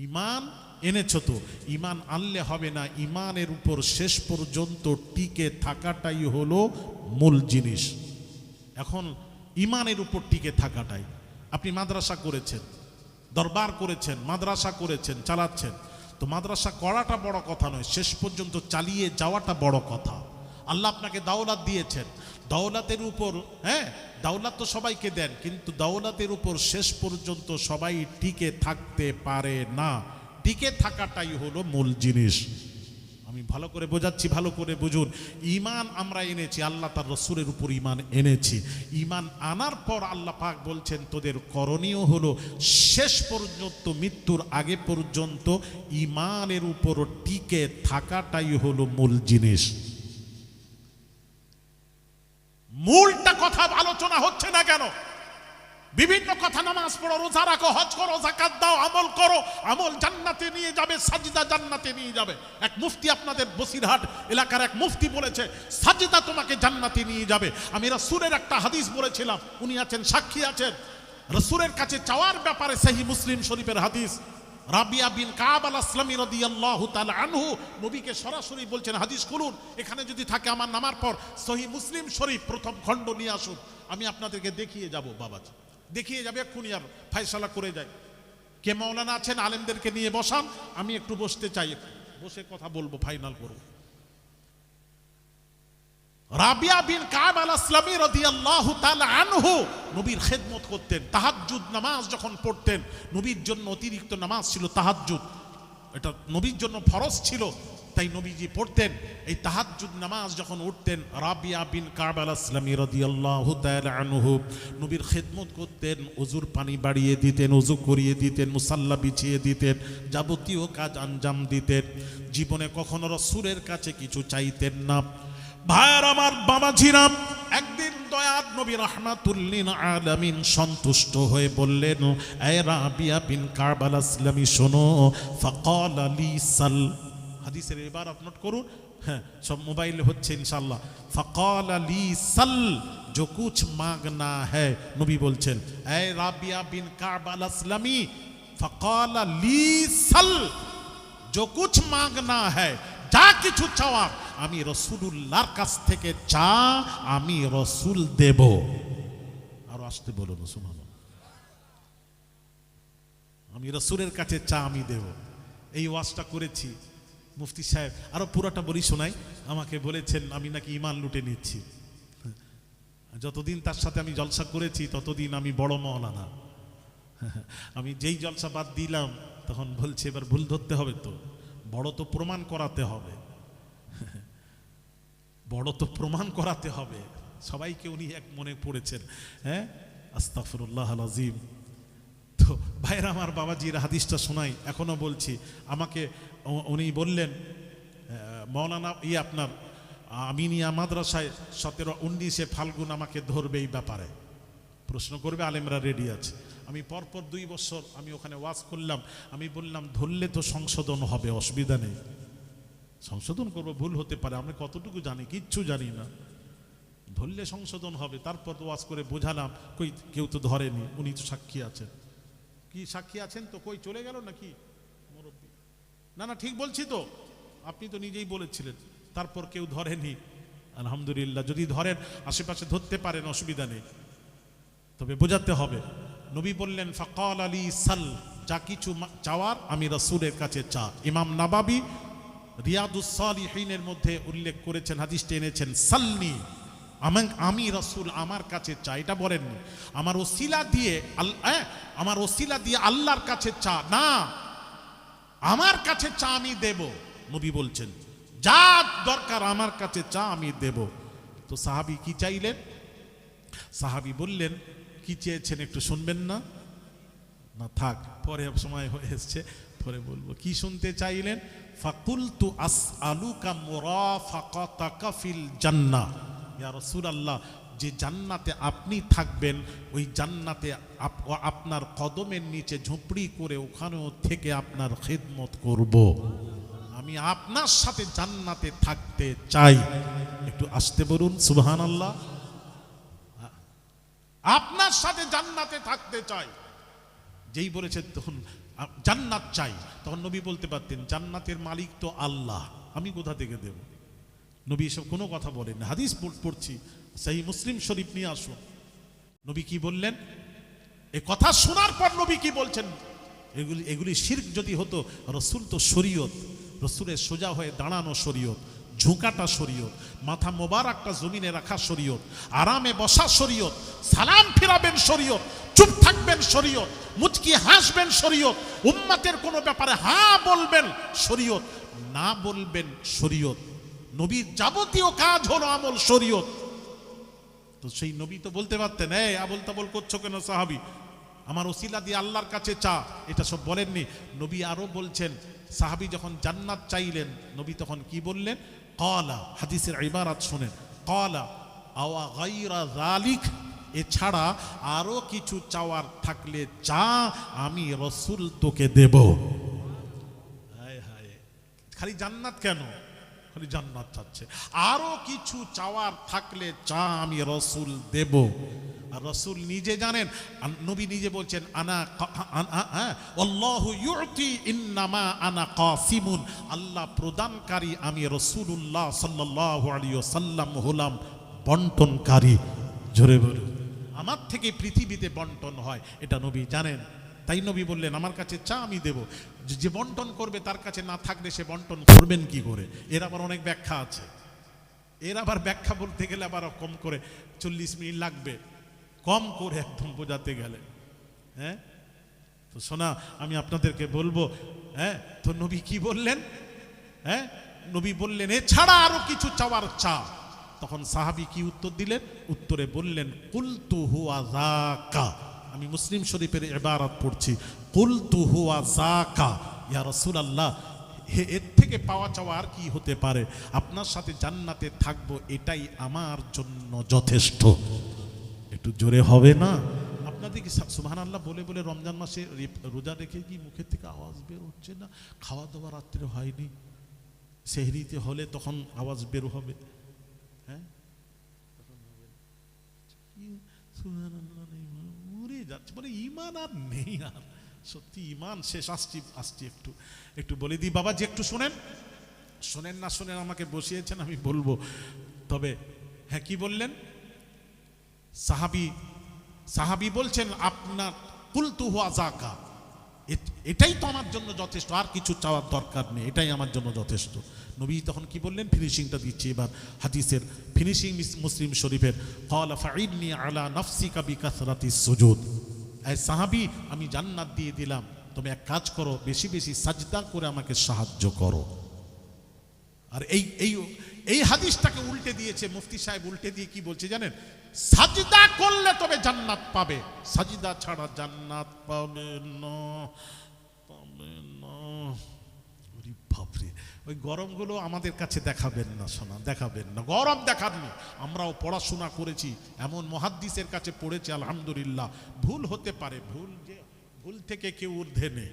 ঈমান এনেছো তো, ঈমান আনলে হবে না, ঈমানের উপর শেষ পর্যন্ত টিকে থাকাটাই হলো মূল জিনিস। এখন ঈমানের উপর টিকে থাকাটাই, আপনি মাদ্রাসা করেছেন, দরবার করেছেন, মাদ্রাসা করেছেন, চালাচ্ছেন, তো মাদ্রাসা করাটা বড় কথা নয়, শেষ পর্যন্ত চালিয়ে যাওয়াটা বড় কথা। আল্লাহ আপনাকে দাওলাত দিয়েছেন, দাওলাতের উপর, দাওলাত তো সবাইকে দেন, কিন্তু দাওলাতের উপর শেষ পর্যন্ত সবাই টিকে থাকতে পারে না। টিকে থাকাটাই হলো মূল জিনিস। আমি ভালো করে বোঝাচ্ছি, ভালো করে বুঝুন। ঈমান আমরা এনেছি, আল্লাহ তার রাসূলের উপর ঈমান এনেছি। ঈমান আনার পর আল্লাহ পাক বলছেন, তোদের করণীয় হলো শেষ পর্যন্ত, মৃত্যুর আগে পর্যন্ত ঈমানের উপর টিকে থাকাটাই হলো মূল জিনিস। মূলটা কথা আলোচনা হচ্ছে না কেন? বিভিন্ন কথা, নামাজ পড়ো, রোজা রাখো, হজ করো, যাকাত দাও, আমল করো, আমল জান্নাতে নিয়ে যাবে, সাজদা জান্নাতে নিয়ে যাবে। এক মুফতি, আপনাদের বসিরহাট এলাকার এক মুফতি বলেছে, সাজদা তোমাকে জান্নাতে নিয়ে যাবে। আমি রাসূলের একটা হাদিস বলেছিলাম, উনি আছেন, সাক্ষী আছেন, রাসূলের কাছে চাওয়ার ব্যাপারে সহিহ মুসলিম শরীফের হাদিস। রাবিয়া বিন কাব আল আসলামী রাদিয়াল্লাহু তাআলা আনহু নবীকে সরাসরি বলছেন, হাদিস খুলুন, এখানে যদি থাকে আমার নামার পর সহিহ মুসলিম শরীফ প্রথম খণ্ড নিয়ে আসুন, আমি আপনাদেরকে দেখিয়ে যাব। বাবাজি দেখিয়ে যাবে, এক্ষুনি আর ফায়সালা করে যায়। কে মাওলানা আছেন, আলেমদেরকে নিয়ে বসান, আমি একটু বসতে চাই, বসে কথা বলবো, ফাইনাল করব। রাবিয়া বিন কাব আল আসলামী রাদিয়াল্লাহু তাআলা আনহু নবীর খেদমত করতেন। তাহাজ্জুদ নামাজ যখন পড়তেন, নবীর জন্য অতিরিক্ত নামাজ ছিল তাহাজ্জুদ, এটা নবীর জন্য ফরজ ছিল, তাই নবীজি পড়তেন। এই তাহাজ্জুদ নামাজ যখন উঠতেন, রাবিয়া বিন কাব আল আসলামী রাদিয়াল্লাহু তাআলা আনহু নবীর খেদমত করতেন, ওযুর পানি বাড়িয়ে দিতেন, ওযু করিয়ে দিতেন, মুসাল্লা বিছিয়ে দিতেন, যাবতীয় কাজ আঞ্জাম দিতেন। জীবনে কখনো রাসূলের কাছে কিছু চাইতেন না। ভাইয়ের আমার, বাবাজিরা, একদিন দয়ার নবী রাহমাতুল লিল আলামিন সন্তুষ্ট হয়ে বললেন, এ রাবিয়া বিন কাব আল আসলামী শোনো, ফাকালা লি সাল, হাদিসের ইবারত নোট করুন, হ্যাঁ সব মোবাইলে হচ্ছে ইনশাআল্লাহ। ফাকালা লি সাল, जो कुछ मांगना है, नबी বলছেন, এ রাবিয়া বিন কাব আল আসলামী, ফাকালা লি সাল, जो कुछ मांगना है, যা কিছু চাওয়ার আমি রাসূলুল্লাহর কাছ থেকে চা, আমি রাসূল দেব। আর আসতে বলুন সুবহানাল্লাহ, আমি রাসূলের কাছে চা আমি দেব। এই ওয়াজটা করেছি মুফতি সাহেব, আরো পুরোটা বলি শোনাই। আমাকে বলেছেন আমি নাকি ঈমান লুটে নিচ্ছি। যতদিন তার সাথে আমি জলসা করেছি ততদিন আমি বড় মাওলানা। আমি যেই জলসা বাদ দিলাম তখন বলছে, এবার ভুল ধরতে হবে তো, বড় তো প্রমাণ করাতে হবে, বড় তো প্রমাণ করাতে হবে। সবাইকে উনি এক মনে পড়েছেন। হ্যাঁ, আস্তাগফিরুল্লাহ আল আযীম। তো ভাইরা আমার, বাবাজির হাদিসটা শোনাই, এখনো বলছি। আমাকে উনি বললেন মৌলানা আপনার আমিনিয়া মাদ্রাসায় 17-19 ফাল্গুন আমাকে ধরবে, এই ব্যাপারে প্রশ্ন করবে, আলেমরা রেডি আছে। আমি পরপর 2 বছর আমি ওখানে ওয়াজ করলাম। আমি বললাম ধরলে তো সংশোধন হবে, অসুবিধা নেই, সংশোধন করবো, ভুল হতে পারে, আমরা কতটুকু জানি, কিচ্ছু জানি না, ধরলে সংশোধন হবে। তারপর ওয়াজ করে বোঝালাম, কই কেউ তো ধরেনি, উনি তো সাক্ষী আছেন। কি সাক্ষী আছেন তো? কই চলে গেল নাকি মুরব্বী? না না, ঠিক বলছি তো, আপনি তো নিজেই বলেছিলেন। তারপর কেউ ধরেনি, আলহামদুলিল্লাহ। যদি ধরেন, আশেপাশে ধরতে পারেন, অসুবিধা নেই, তবে বোঝাতে হবে। নবী বললেন ফাকাল আলী সাল, যা কিছু চাওয়ার আমি রাসূলের কাছে চা। ইমাম নাবাবী রিয়াদুস সালিহিনের মধ্যে উল্লেখ করেছেন, হাদিসটা এনেছেন, সালনি, আমি রাসূল আমার কাছে চা, এটা বলেননি আমার ওসিলা দিয়ে আমার ওসিলা দিয়ে আল্লাহর কাছে চা, না আমার কাছে চা আমি দেব। নবী বলছেন যা দরকার আমার কাছে চা আমি দেব। তো সাহাবী কি চাইলেন? সাহাবী বললেন, কি চেয়েছেন একটু শুনবেন না? না থাক, পরে সময় হয়ে এসছে, পরে বলবো। কি শুনতে চাইলেন? ফাকুলতু আসআলুকা মুরাফাকাতাকা ফিল জান্নাহ, ইয়া রাসূলুল্লাহ, যে জান্নাতে আপনি থাকবেন, ওই জান্নাতে আপনার কদমের নিচে ঝুপড়ি করে ওখানেও থেকে আপনার খিদমত করব। আমি আপনার সাথে জান্নাতে থাকতে চাই। একটু আসতে বলুন সুবহানাল্লাহ। আপনার সাথে জান্নাতে থাকতে চাই। যেই বলেছেন তখন জান্নাত চাই, তখন নবী বলতে পারতেন জান্নাতের মালিক তো আল্লাহ, আমি কোথা থেকে দেব? নবী এসব কোনো কথা বলেন না। হাদিস পড়ছি, সহিহ মুসলিম শরীফ নিয়ে আসুন। নবী কি বললেন? এই কথা শোনার পর নবী কি বলছেন? এগুলি শিরক যদি হতো, রসুল তো শরীয়ত, রসুলের সোজা হয়ে দাঁড়ানো শরীয়ত, ঝুঁকাটা শরীয়ত, মাথা মোবারকটা জমিনে রাখা শরীয়ত, আরামে বসা শরীয়ত, সালাম ফিরাবেন শরীয়ত, চুপ থাকবেন শরীয়ত, মুচকি হাসবেন শরীয়ত, উম্মতের কোনো ব্যাপারে হ্যাঁ বলবেন শরীয়ত, না বলবেন শরীয়ত। নবীর যাবতীয় কাজ হলো আমল শরীয়ত। তো সেই নবী তো বলতে পারতেন, এই আবল তাবল করছো কেন সাহাবী, আমার ওসিলা দিয়ে আল্লাহর কাছে চা, এটা সব বলেননি। নবী আরো বলছেন, সাহাবী যখন জান্নাত চাইলেন, নবী তখন কি বললেন? ক্বালা, হাদিসের ইবারাত শুনেন, ক্বালা আওয়া গায়রা যালিক, এছাড়া আরো কিছু চাওয়ার থাকলে চা, আমি রাসূল তোকে দেব। হায় হায়, খালি জান্নাত কেন? খালি জান্নাত চাচ্ছে, আরো কিছু চাওয়ার থাকলে চা, আমি রাসূল দেব। আর রাসূল নিজে জানেন, নবী নিজে বলছেন, আনা আল্লাহু ইউতি ইন্নামা আনা কাসিমুন, আল্লাহ প্রদানকারী, আমি রাসূলুল্লাহ সাল্লাল্লাহু আলাইহি ওয়াসাল্লাম হলাম বন্টনকারী। জোরে বলুন, আমার থেকে পৃথিবীতে বন্টন হয়, এটা নবী জানেন। তাই নবী বললেন আমার কাছে চা, আমি দেব। যে বন্টন করবে তার কাছে না থাকলে সে বন্টন করবেন কি করে? এর আবার অনেক ব্যাখ্যা আছে। এর আবার ব্যাখ্যা বলতে গেলে আবার কম করে 40 মিনিট লাগবে, কম করে একদম বোঝাতে গেলে। হ্যাঁ, তো শোনা, আমি আপনাদেরকে বলবো, হ্যাঁ, তো নবী কি বললেন? হ্যাঁ, নবী বললেন এছাড়া আরো কিছু চাওয়ার চা। তখন সাহাবী কি উত্তর দিলেন? উত্তরে বললেন, কুলতু হুয়া যাকা, আমি মুসলিম শরীফের ইবারত পড়ছি, কুলতু হুয়া যাকা, ইয়া রাসূলুল্লাহ, এর থেকে পাওয়া চাওয়া আর কি হতে পারে? আপনার সাথে জান্নাতে থাকবো, এটাই আমার জন্য যথেষ্ট। একটু জোরে হবে না? আপনাদের কি সুবহানাল্লাহ বলে বলে রমজান মাসে রোজা রেখে কি মুখের থেকে আওয়াজ বের হচ্ছে না? খাওয়া দাওয়া রাত্রে হয়নি, সেহরিতে হলে তখন আওয়াজ বের হবে। হ্যাঁ, মরে যাচ্ছে, মানে ইমান আর নেই, আর সত্যি ইমান শেষ। আসছি একটু বলে দিই বাবা, যে একটু শোনেন, শোনেন না শোনেন, আমাকে বসিয়েছেন, আমি বলবো। তবে হ্যাঁ, কি বললেন সাহাবী বলছেন, আপনার কুলতু হুয়া যাকা, এটাই তো আমার জন্য যথেষ্ট, আর কিছু চাওয়ার দরকার নেই, এটাই আমার জন্য যথেষ্ট। নবী তখন কি বললেন? ফিনিশিংটা দিচ্ছি এবার, হাদিসের ফিনিশিং মুসলিম শরীফের, ক্বালা ফাইন্নী আলা নাফসিকা বিকাসরাতিস সুজুদ, এই সাহাবী, আমি জান্নাত দিয়ে দিলাম, তুমি এক কাজ করো, বেশি বেশি সাজদা করে আমাকে সাহায্য করো। আর এই হাদিসটাকে উল্টে দিয়েছে মুফতি সাহেব, উল্টে দিয়ে কি বলছে জানেন? সাজদা করলে তবে জান্নাত পাবে, সাজদা ছাড়া জান্নাত পাবে না, পাবে না। বাপরে, ওই গরমগুলো আমাদের কাছে দেখাবেন না শোনা, দেখাবেন না, গরম দেখাননি। আমরাও পড়াশোনা করেছি, এমন মুহাদ্দিসের কাছে পড়েছি, আলহামদুলিল্লাহ। ভুল হতে পারে, ভুল থেকে কেউ ঊর্ধ্বে নেই,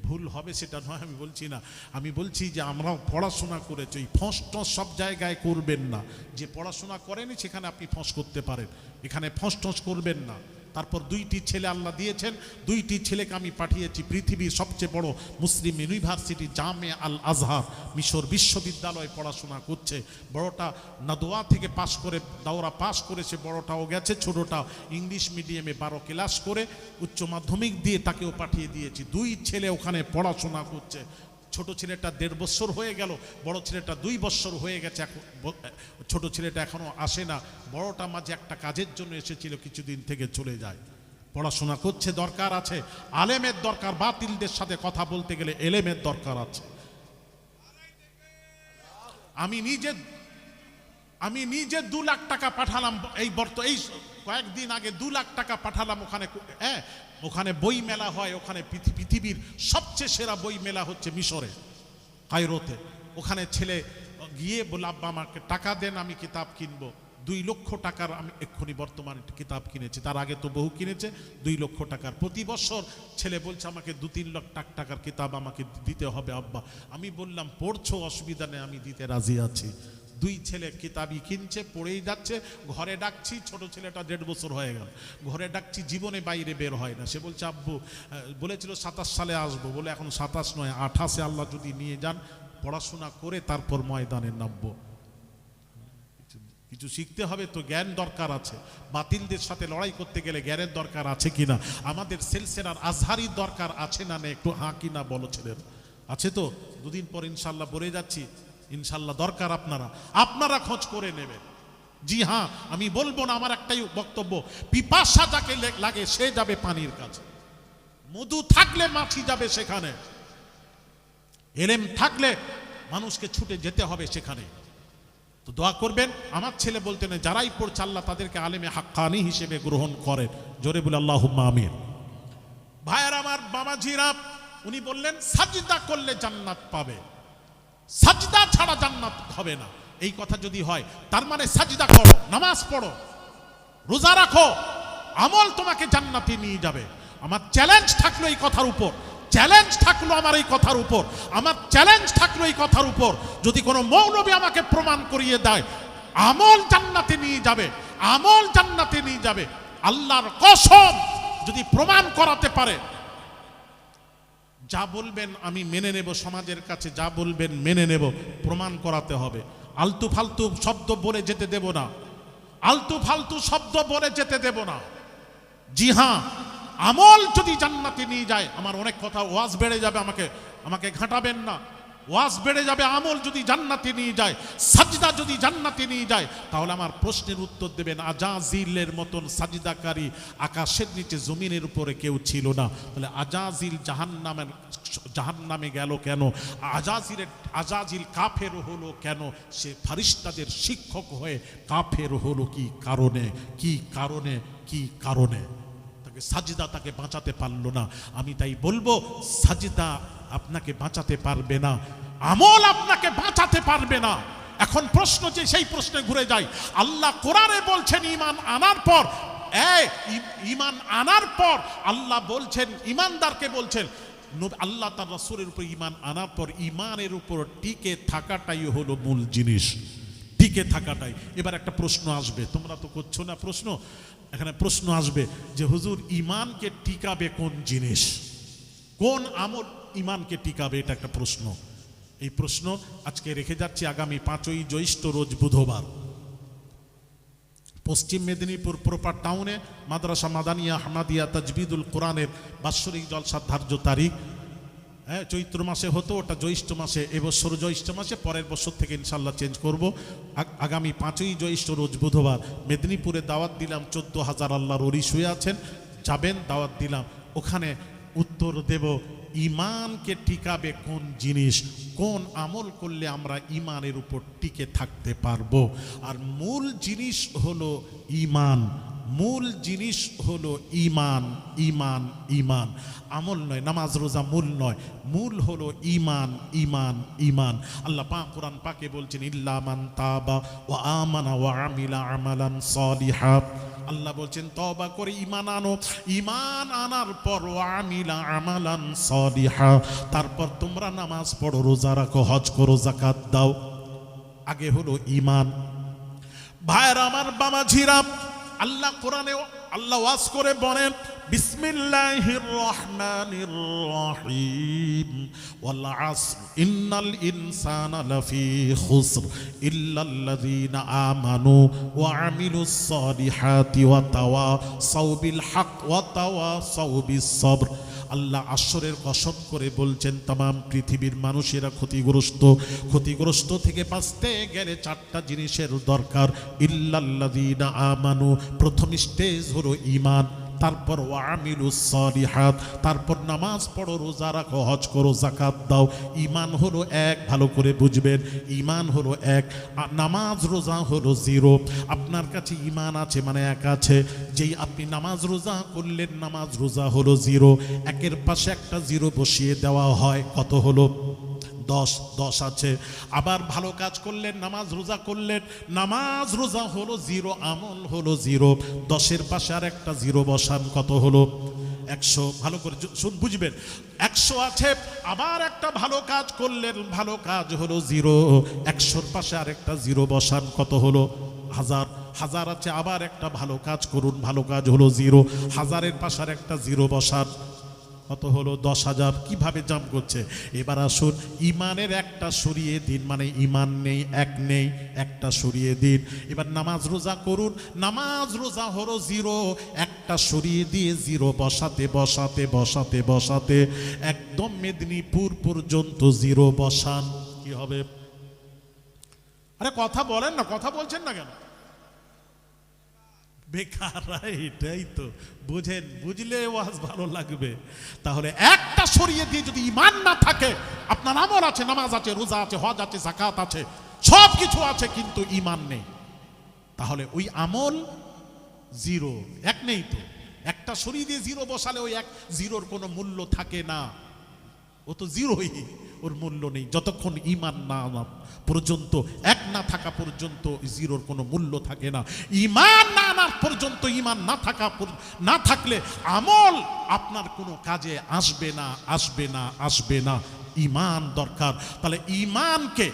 ভুল হবে সেটা নয় আমি বলছি না। আমি বলছি যে আমরাও পড়াশোনা করেছি, ওই ফস টস সব জায়গায় করবেন না। যে পড়াশোনা করেনি সেখানে আপনি ফস করতে পারেন, এখানে ফস টস করবেন না। তারপর 2টি ছেলে আল্লাহ দিয়েছেন, 2টি ছেলেকে আমি পাঠিয়েছি পৃথিবীর সবচেয়ে বড় মুসলিম ইউনিভার্সিটি জামে আল আজহার, মিশর বিশ্ববিদ্যালয়ে পড়াশোনা করছে। বড়টা নাদোয়া থেকে পাশ করে, দাওরা পাশ করেছে, বড়টাও গেছে, ছোটটা ইংলিশ মিডিয়ামে 12 ক্লাস করে উচ্চ মাধ্যমিক দিয়ে তাকেও পাঠিয়ে দিয়েছি। 2 ছেলে ওখানে পড়াশোনা করছে। ছোট ছেলেটা 1.5 বছর হয়ে গেল, বড় ছেলেটা 2 বছর হয়ে গেছে। ছোট ছেলেটা এখনো আসে না, বড়টা মাঝে একটা কাজের জন্য এসেছিল, কিছুদিন থেকে চলে যায়। পড়াশোনা করছে, দরকার আছে আলেমের দরকার, বাতিলদের সাথে কথা বলতে গেলে এলেমের দরকার আছে। আমি নিজে 2 লাখ টাকা পাঠালাম, এই কয়েকদিন আগে 2 লাখ টাকা পাঠালাম ওখানে। ওখানে বই মেলা হয়, ওখানে পৃথিবীর সবচেয়ে সেরা বই মেলা হচ্ছে মিশরে, কায়রোতে। ওখানে ছেলে গিয়ে বলে, আব্বা আমাকে টাকা দেন, আমি কিতাব কিনবো। 2 লক্ষ টাকার আমি এক্ষুনি বর্তমানে কিতাব কিনেছি, তার আগে তো বহু কিনেছে। 2 লক্ষ টাকার প্রতি বছর ছেলে বলছে আমাকে 2-3 লাখ টাকার কিতাব আমাকে দিতে হবে আব্বা। আমি বললাম পড়ছো, অসুবিধা নেই, আমি দিতে রাজি আছি। 2 ছেলে কিতাবই কিনছে, পড়েই যাচ্ছে। ঘরে ডাকছি, ছোট ছেলেটা 1.5 বছর হয়ে গেল, ঘরে ডাকছি, জীবনে বাইরে বের হয় না। সে বলছে আব্বু বলেছিল 27 সালে আসবো, বলে এখন 27 নয় 28-এ আল্লাহ যদি নিয়ে যান, পড়াশোনা করে তারপর ময়দানে নামবো। কিছু শিখতে হবে তো, জ্ঞান দরকার আছে। বাতিলদের সাথে লড়াই করতে গেলে জ্ঞানের দরকার আছে কিনা, আমাদের সিলসিলার আজহারির দরকার আছে না, একটু হাঁ কিনা বলো ছেলের, আছে তো? 2 দিন পর ইনশাল্লাহ বলে যাচ্ছি, ইনশাল্লাহ দরকার, আপনারা খোঁজ করে নেবেন। জি হ্যাঁ, আমি বলবো না, আমার একটাই বক্তব্য, পিপাসা যাকে লাগে সে যাবে পানির কাছে, মধু থাকলে মাছি যাবে সেখানে, এলেম থাকলে মানুষকে ছুটে যেতে হবে সেখানে। তো দোয়া করবেন। আমার ছেলে বলতেন, যারাই পড়ছে আল্লাহ তাদেরকে আলেমে হাক্কানি হিসেবে গ্রহণ করেন। জোরে বলে আল্লাহুম্মা আমিন। ভাইয়ের আমার, বাবাজিরা, উনি বললেন সাজদা করলে জান্নাত পাবে, সাজদা ছাড়া জান্নাত হবে না। এই কথা যদি হয়, তার মানে সাজদা করো, নামাজ পড়ো, রোজা রাখো, আমল তোমাকে জান্নাতে নিয়ে যাবে। আমার চ্যালেঞ্জ থাকলো এই কথার উপর, চ্যালেঞ্জ থাকলো আমার এই কথার উপর, আমার চ্যালেঞ্জ থাকলো এই কথার উপর, যদি কোনো মৌলবী আমাকে প্রমাণ করিয়ে দেয় আমল জান্নাতে নিয়ে যাবে, আমল জান্নাতে নিয়ে যাবে, আল্লাহর কসম যদি প্রমাণ করাতে পারে, যা বলবেন আমি মেনে নেব, সমাজের কাছে যা বলবেন মেনে নেব, প্রমাণ করাতে হবে। আলতু ফালতু শব্দ বলে যেতে দেব না, আলতু ফালতু শব্দ বলে যেতে দেব না। জি হ্যাঁ, আমল যদি জান্নাতে নিয়ে যায়, আমার অনেক কথা, ওয়াজ বেড়ে যাবে, আমাকে ঘাঁটাবেন না, ওয়াজ বেড়ে যাবে। আমল যদি জান্নাতে নিয়ে যায়, সাজদা যদি জান্নাতে নিয়ে যায়, তাহলে আমার প্রশ্নের উত্তর দেবেন, আজাজিলের মতন সাজদাকারী আকাশের নিচে জমিনের উপরে কেউ ছিল না। তাহলে আজাজিল জাহান্নামে গেল কেন? আজাজিল কাফের হলো কেন? সে ফারিস্তাদের শিক্ষক হয়ে কাফের হলো কি কারণে? কি কারণে? কি কারণে? সাজদা তাকে বাঁচাতে পারলো না। আমি তাই বলবো, সাজদা আপনাকে বাঁচাতে পারবে না, আমল আপনাকে বাঁচাতে পারবে না। এখন প্রশ্ন যে সেই প্রশ্নে ঘুরে যায়, আল্লাহ কোরআনে বলছেন ঈমান আনার পর, ঈমান আনার পর আল্লাহ বলছেন, ঈমানদারকে বলছেন, আল্লাহ তার রাসূলের উপর ঈমান আনার পর ঈমানের উপর টিকে থাকাটাই হলো মূল জিনিস, টিকে থাকাটাই। এবার একটা প্রশ্ন আসবে, তোমরা তো করছো না প্রশ্ন, এখানে প্রশ্ন আসবে যে হুজুর ঈমানকে টিকাবে কোন জিনিস, কোন আমল ঈমানকে টিকাবে? এটা একটা প্রশ্ন। এই প্রশ্ন আজকে রেখে যাচ্ছি আগামী 5ই জ্যৈষ্ঠ রোজ বুধবার পশ্চিম মেদিনীপুর প্রপার টাউনে মাদ্রাসা মাদানিয়া আহমদিয়া তাজবিদুল কোরআনের বাৎসরিক জলসা ধার্য তারিখ। চৈত্র মাসে হতো, ওটা জ্যৈষ্ঠ মাসে, এবছর জ্যৈষ্ঠ মাসে, পরের বছর থেকে ইনশাল্লাহ চেঞ্জ করব। আগামী 5ই জ্যৈষ্ঠ রোজ বুধবার মেদিনীপুরে দাওয়াত দিলাম, 14,000 আল্লাহর ওলি শুয়ে আছেন, যাবেন, দাওয়াত দিলাম, ওখানে উত্তর দেব ইমানকে টিকাবে কোন জিনিস, কোন আমল করলে আমরা ইমানের উপর টিকে থাকতে পারবো। আর মূল জিনিস হলো ইমান, মূল জিনিস হলো ইমান। ইমান ইমান আমল নয়, নামাজ রোজা মূল নয়, মূল হলো ইমান ইমান ইমান। আল্লাহ পাক কোরআন পাকে বলছেন ইল্লা মান তাবা ওয়া আমানা ওয়া আমিলা আমালান সালিহা। আল্লাহ বলছেন তওবা করে ইমান আনো, ইমান আনার পর ওয়া আমিলা আমালান সালিহা, তারপর তোমরা নামাজ পড়ো, রোজা রাখো, হজ করো, যাকাত দাও। আগে হলো ইমান। ভাইরা আমার, বাবাজিরা, আল্লাহ কোরআনে আল্লাহ ওয়াজ করে বলেন বিসমিল্লাহির রহমানির রহিম ওয়াল আসর ইন্নাল ইনসানা লাফি খুসর ইল্লাল্লাযীনা আমানু ওয়া আমিলুস সালিহাতি ওয়া তাওয়াসাউ বিল হক ওয়া তাওয়াসাউ বিস সবর। আল্লাহ আসরের কসম করে বলছেন তামাম পৃথিবীর মানুষেরা ক্ষতিগ্রস্ত থেকে বাঁচতে গেলে চারটা জিনিসের দরকার। ইল্লাল্লাযীনা আমানু, প্রথম স্টেজ হলো ঈমান, তারপর ওয়া আমিলুস সালিহাত, তারপর নামাজ পড়ো, রোজা রাখো, হজ করো, যাকাত দাও। ঈমান হলো এক, ভালো করে বুঝবেন, ঈমান হলো এক, নামাজ রোজা হলো জিরো। আপনার কাছে ঈমান আছে মানে এক আছে, যেই আপনি নামাজ রোজা করলেন, নামাজ রোজা হলো জিরো, একের পাশে একটা জিরো বসিয়ে দেওয়া হয়, কত হলো? 10 আছে। আবার ভালো কাজ করলেন, নামাজ রোজা করলেন, নামাজ রোজা হলো জিরো, আমল হলো জিরো, 10-এর পাশে আর একটা জিরো বসান, কত হলো? 100। ভালো করে বুঝবেন, 100 আছে। আবার একটা ভালো কাজ করলেন, ভালো কাজ হলো জিরো, 100-র পাশে আর একটা জিরো বসান, কত হলো? 1000। 1000 আছে, আবার একটা ভালো কাজ করুন, ভালো কাজ হলো জিরো, 1000-এর পাশে আর একটা জিরো বসান, কত হলো? 10,000। কিভাবে জাম করছে? এবার আসুন, ইমানের একটা সরিয়ে দিন, মানে ইমান নেই, এক নেই, একটা সরিয়ে দিন। এবার নামাজ রোজা করুন, নামাজ রোজা হলো জিরো, একটা সরিয়ে দিয়ে জিরো বসাতে বসাতে বসাতে বসাতে একদম মেদিনীপুর পর্যন্ত জিরো বসান, কি হবে? আরে কথা বলেন না, কথা বলছেন না কেন? বেকার। এটাই তো বুঝেন, বুঝলে ওয়াজ ভালো লাগবে। তাহলে একটা সরিয়ে দিয়ে যদি ঈমান না থাকে, আপনার আমল আছে, নামাজ আছে, রোজা আছে, হজ আছে, যাকাত আছে, সব কিছু আছে, কিন্তু ঈমান নেই, তাহলে ওই আমল জিরো, এক নেই। তো একটা সরিয়ে দিয়ে জিরো বসালে ওই এক জিরোর কোনো মূল্য থাকে না, ও তো জিরোই, ওর মূল্য নেই। যতক্ষণ ঈমান না পর্যন্ত, এক না থাকা পর্যন্ত জিরোর কোনো মূল্য থাকে না। ঈমান না আনার পর্যন্ত, ঈমান না থাকলে আমল আপনার কোনো কাজে আসবে না, আসবে না, আসবে না। ঈমান দরকার। তাহলে ঈমানকে,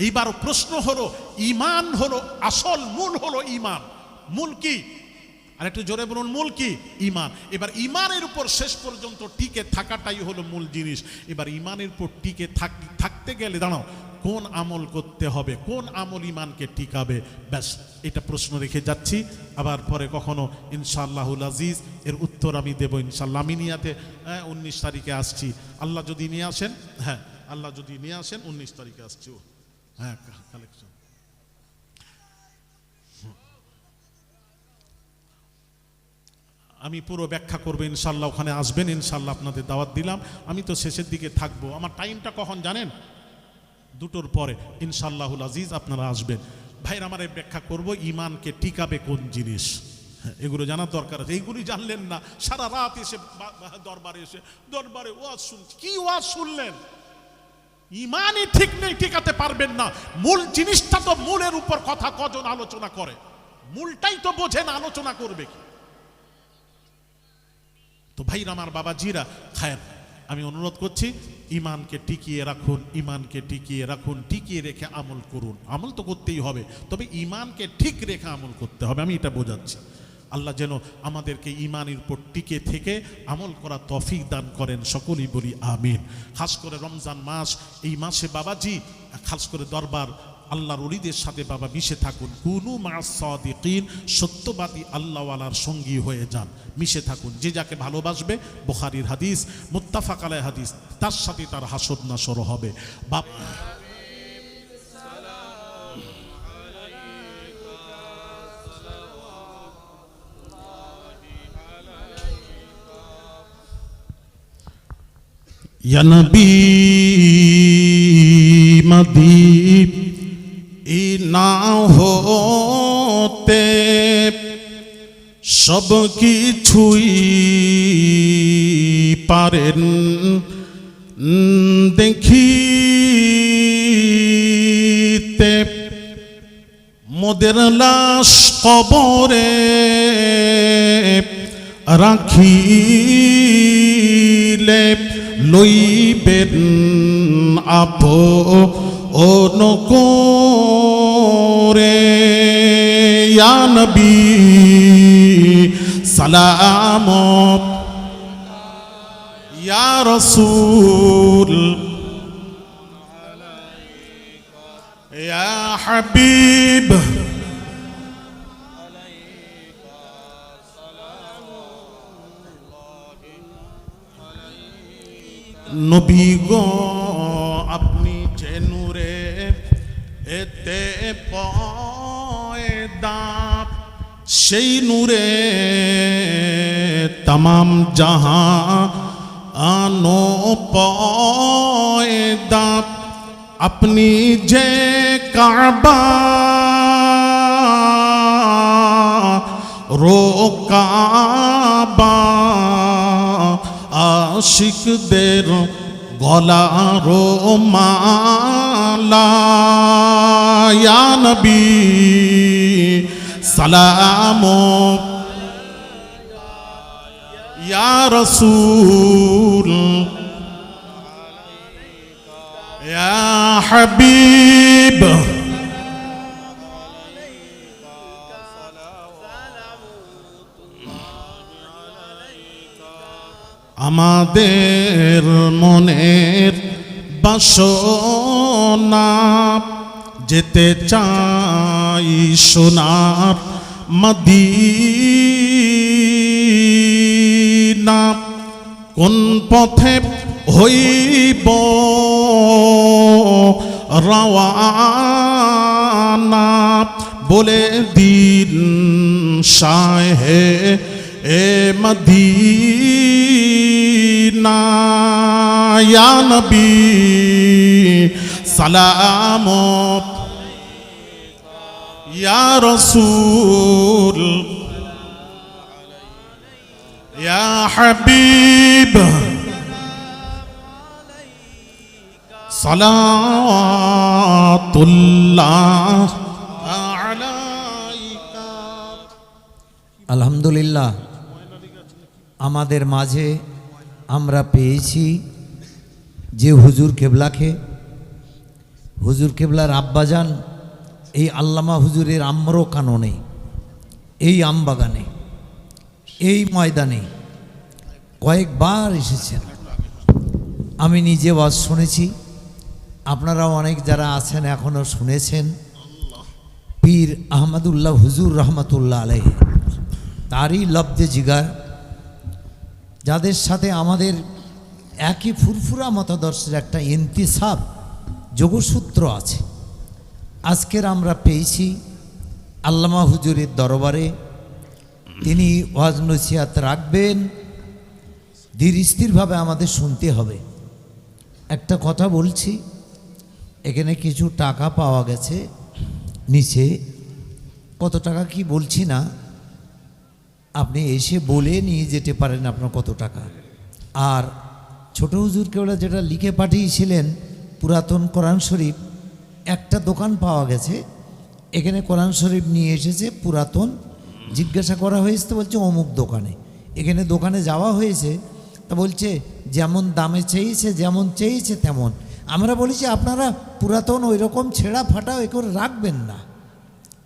এইবার প্রশ্ন হলো, ঈমান হলো আসল, মূল হলো ঈমান। মূল কি? আর একটু জোরে বলুন, মূল কি? ঈমান। এবার ঈমানের উপর শেষ পর্যন্ত টিকে থাকাটাই হলো মূল জিনিস। এবার ঈমানের উপর টিকে থাকতে গেলে দাঁড়াও, কোন আমল করতে হবে, কোন আমল ঈমানকে টিকাবে, ব্যাস এটা প্রশ্ন রেখে যাচ্ছি। আবার পরে কখনো ইনশাআল্লাহুল আজিজ এর উত্তর আমি দেব ইনশাআল্লাহ। আমি নিয়াতে 19 তারিখে আসছি, আল্লাহ যদি নিয়ে আসেন, হ্যাঁ আল্লাহ যদি নিয়ে আসেন 19 তারিখে আসছি। হ্যাঁ, কালেকশন আমি পুরো ব্যাখ্যা করবো ইনশাল্লাহ, ওখানে আসবেন ইনশাল্লাহ, আপনাদের দাওয়াত দিলাম। আমি তো শেষের দিকে থাকবো, আমার টাইমটা কখন জানেন? 2টোর পরে ইনশাআল্লাহুল আজিজ আপনারা আসবেন। ভাইরা আমার, ব্যাখ্যা করব ঈমানকে টিকাবে কোন জিনিস, এগুলো জানার দরকার আছে। এইগুলি জানলেন না, সারা রাত এসে দরবারে ওয়াজ শুনছি, কি ওয়াজ শুনলেন? ঈমানই ঠিক নেই, টিকাতে পারবেন না। মূল জিনিসটা তো, মূলের উপর কথা কজন আলোচনা করে? মূলটাই তো বোঝেন, আলোচনা করবে কি? তো ভাইরা আমার, বাবাজিরা, খায়ের, আমি অনুরোধ করছি, ঈমানকে টিকিয়ে রাখুন, ঈমানকে টিকিয়ে রাখুন, টিকিয়ে রেখে আমল করুন। আমল তো করতেই হবে, তবে ঈমানকে ঠিক রেখে আমল করতে হবে, আমি এটা বোঝাচ্ছি। আল্লাহ যেন আমাদেরকে ঈমানের উপর টিকে থেকে আমল করা তৌফিক দান করেন, সকলেই বলি আমিন। খাস করে রমজান মাস, এই মাসে বাবাজি খাস করে দরবার আল্লাহর ওলিদের সাথে বাবা মিশে থাকুন। কুনু মা'আস সাদিকিন, সত্যবাদী আল্লাহওয়ালার সঙ্গী হয়ে যান, মিশে থাকুন। যে যাকে ভালোবাসবে, বুখারীর হাদিস, মুত্তাফাক আলাইহি হাদিস, তার সাথে তার হাসর নাসর হবে। বাপ ইয়া নবী মদিনা হতে সব কিছুই পারেন দেখিতে, মোদের লাশ কবরে রাখিলে লইবেন আপন করে। ইয়া নবী সালাম, ইয়া রাসূল, ইয়া হাবিব, নবী গো আপনি যে নূরে এতে পয়দা, সেই নূরে तमाम জাহানো পয়দা। আপনি যে কাবা রোকাবা, আশিকদের গলার মালা। ইয়া নবী সালাম, ইয়া রাসূল, ইয়া হাবিব, আমাদের মনের বাসনা যেতে চাই সোনার মদিনা। কোন পথে হইব রওয়ানা বলে দিন শাহে এ মদিনা। ইয়া নবী সালাম, ইয়া রাসূল, ইয়া হাবিব, সালাতুল্লাহ আলাইকা। আলহামদুলিল্লাহ, আমাদের মাঝে আমরা পেয়েছি যে হুজুর কেবলাকে। হুজুর কেবলার আব্বাজান এই আল্লামা হুজুরের আম্র কাননে, এই আমবাগানে, এই ময়দানে কয়েকবার এসেছেন। আমি নিজে ওয়াজ শুনেছি, আপনারাও অনেক যারা আছেন এখনও শুনেছেন। পীর আহমদুল্লাহ হুজুর রহমতুল্লাহ আলাইহি, তারই লব্ধে জিগার, যাদের সাথে আমাদের একই ফুরফুরা মতাদর্শের একটা ইন্তিসাব যোগসূত্র আছে। আজকের আমরা পেয়েছি আল্লামা হুজুরের দরবারে। তিনি ওয়াজ নসিহত রাখবেন, ধীর স্থিরভাবে আমাদের শুনতে হবে। একটা কথা বলছি, এখানে কিছু টাকা পাওয়া গেছে নিচে, কত টাকা কি বলছি না, আপনি এসে বলে নিয়ে যেতে পারেন আপনার কত টাকা। আর ছোট হুজুরকে ওরা যেটা লিখে পাঠিয়েছিলেন পুরাতন কোরআন শরীফ, একটা দোকান পাওয়া গেছে, এখানে কোরআন শরীফ নিয়ে এসেছে পুরাতন। জিজ্ঞাসা করা হয়েছে তো বলছে অমুক দোকানে। এখানে দোকানে যাওয়া হয়েছে, তা বলছে যেমন দামে চেয়েছে, যেমন চেয়েছে তেমন। আমরা বলেছি আপনারা পুরাতন ওই রকম ছেঁড়া ফাটা এ করে রাখবেন না,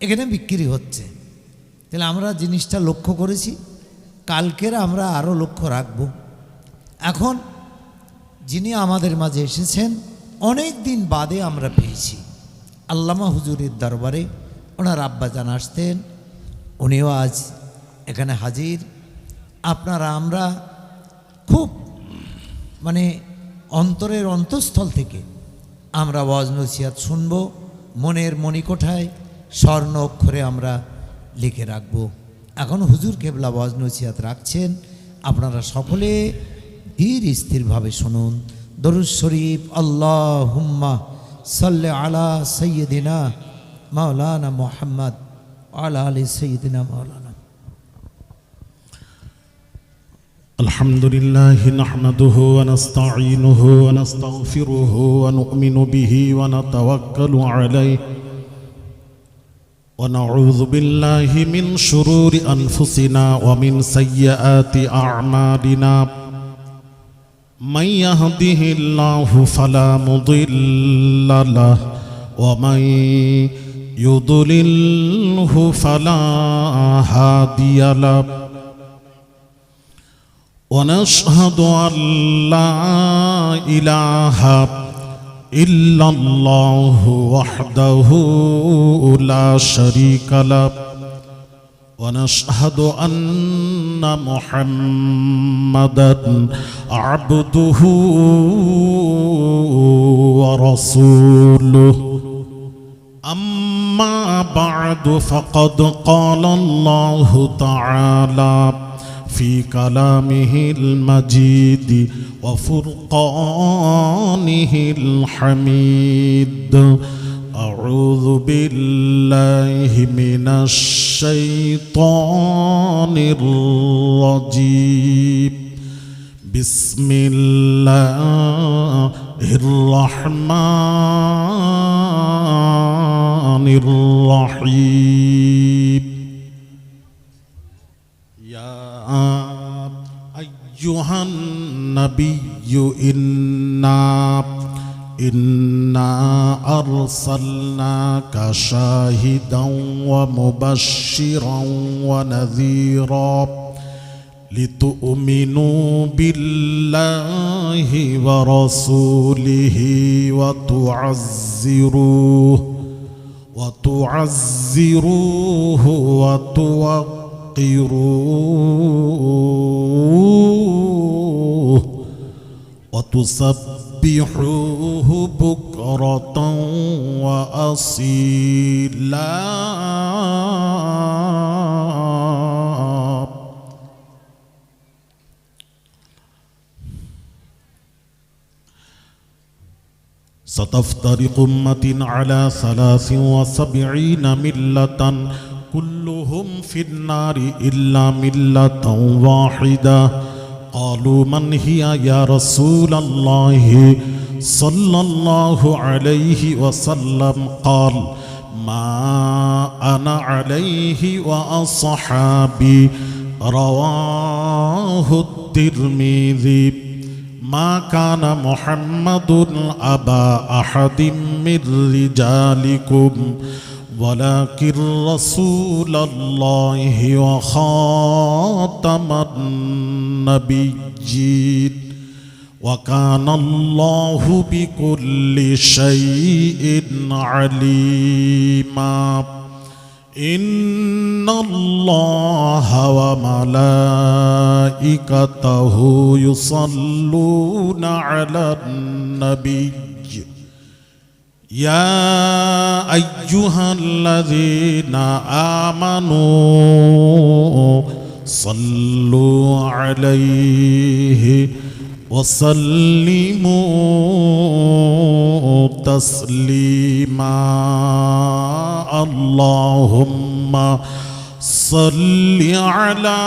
এখানে বিক্রি হচ্ছে। তাহলে আমরা জিনিসটা লক্ষ্য করেছি, কালকের আমরা আরও লক্ষ্য রাখব। এখন যিনি আমাদের মাঝে এসেছেন অনেক দিন বাদে আমরা পেয়েছি, আল্লামা হুজুরের দরবারে ওনার আব্বাজান আসতেন, উনিও আজ এখানে হাজির। আপনারা আমরা খুব মানে অন্তরের অন্তঃস্থল থেকে আমরা ওয়াজ নসিহত শুনব, মনের মণিকোঠায় স্বর্ণ অক্ষরে আমরা লিখে রাখব। এখন হুজুর কেবলা ওয়াজ নসিহত রাখছেন, আপনারা সকলে ধীর স্থিরভাবে শুনুন, দরুদ শরীফ আল্লাহুম্মা সাল্লি আলা সাইয়্যিদিনা মাওলানা মুহাম্মদ ওয়া আলা আলি সাইয়্যিদিনা মাওলানা। الحمد لله نحمده ونستعينه ونستغفره ونؤمن به ونتوكل عليه ونعوذ بالله من شرور أنفسنا ومن سيئات أعمالنا من يهده الله فلا مضل له ومن يضلله فلا هادي له ونشهد أن لا إله إلا الله وحده لا شريك له ونشهد أن محمدا عبده ورسوله أما بعد فقد قال الله تعالى في كلامه المجيد وفرقانه الحميد أعوذ بالله من الشيطان الرجيم بسم الله الرحمن الرحيم يا أيها النبي إنا أرسلناك شاهدا ومبشرا ونذيرا لتؤمنوا بالله ورسوله وتعزروه وتوقروه وتسبحوه بكرة وأصيلا. ستفترق أمة على 73 ملة كلهم في النار إلا ملة واحدة. قالوا من هي يا رسول الله صلى الله عليه وسلم؟ قال ما أنا عليه وأصحابي. رواه الترمذي. ما كان محمد أبا أحد من رجالكم ولكن رسول الله وخاتم النبيين وكان الله بكل شيء عليما. إن الله وملائكته يصلون على النبي يا أيها الذين آمنوا صلوا عليه وسلموا تسليما. اللهم صل على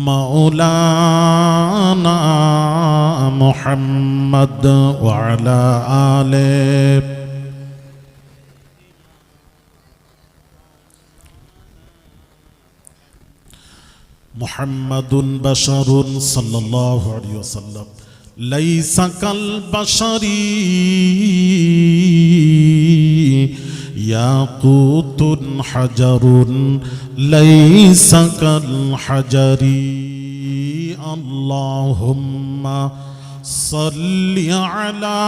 مولانا محمد وعلى آله. محمد بشر صلى الله عليه وسلم ليس كالبشر ياقوت حجر ليس كالحجر. اللهم صل على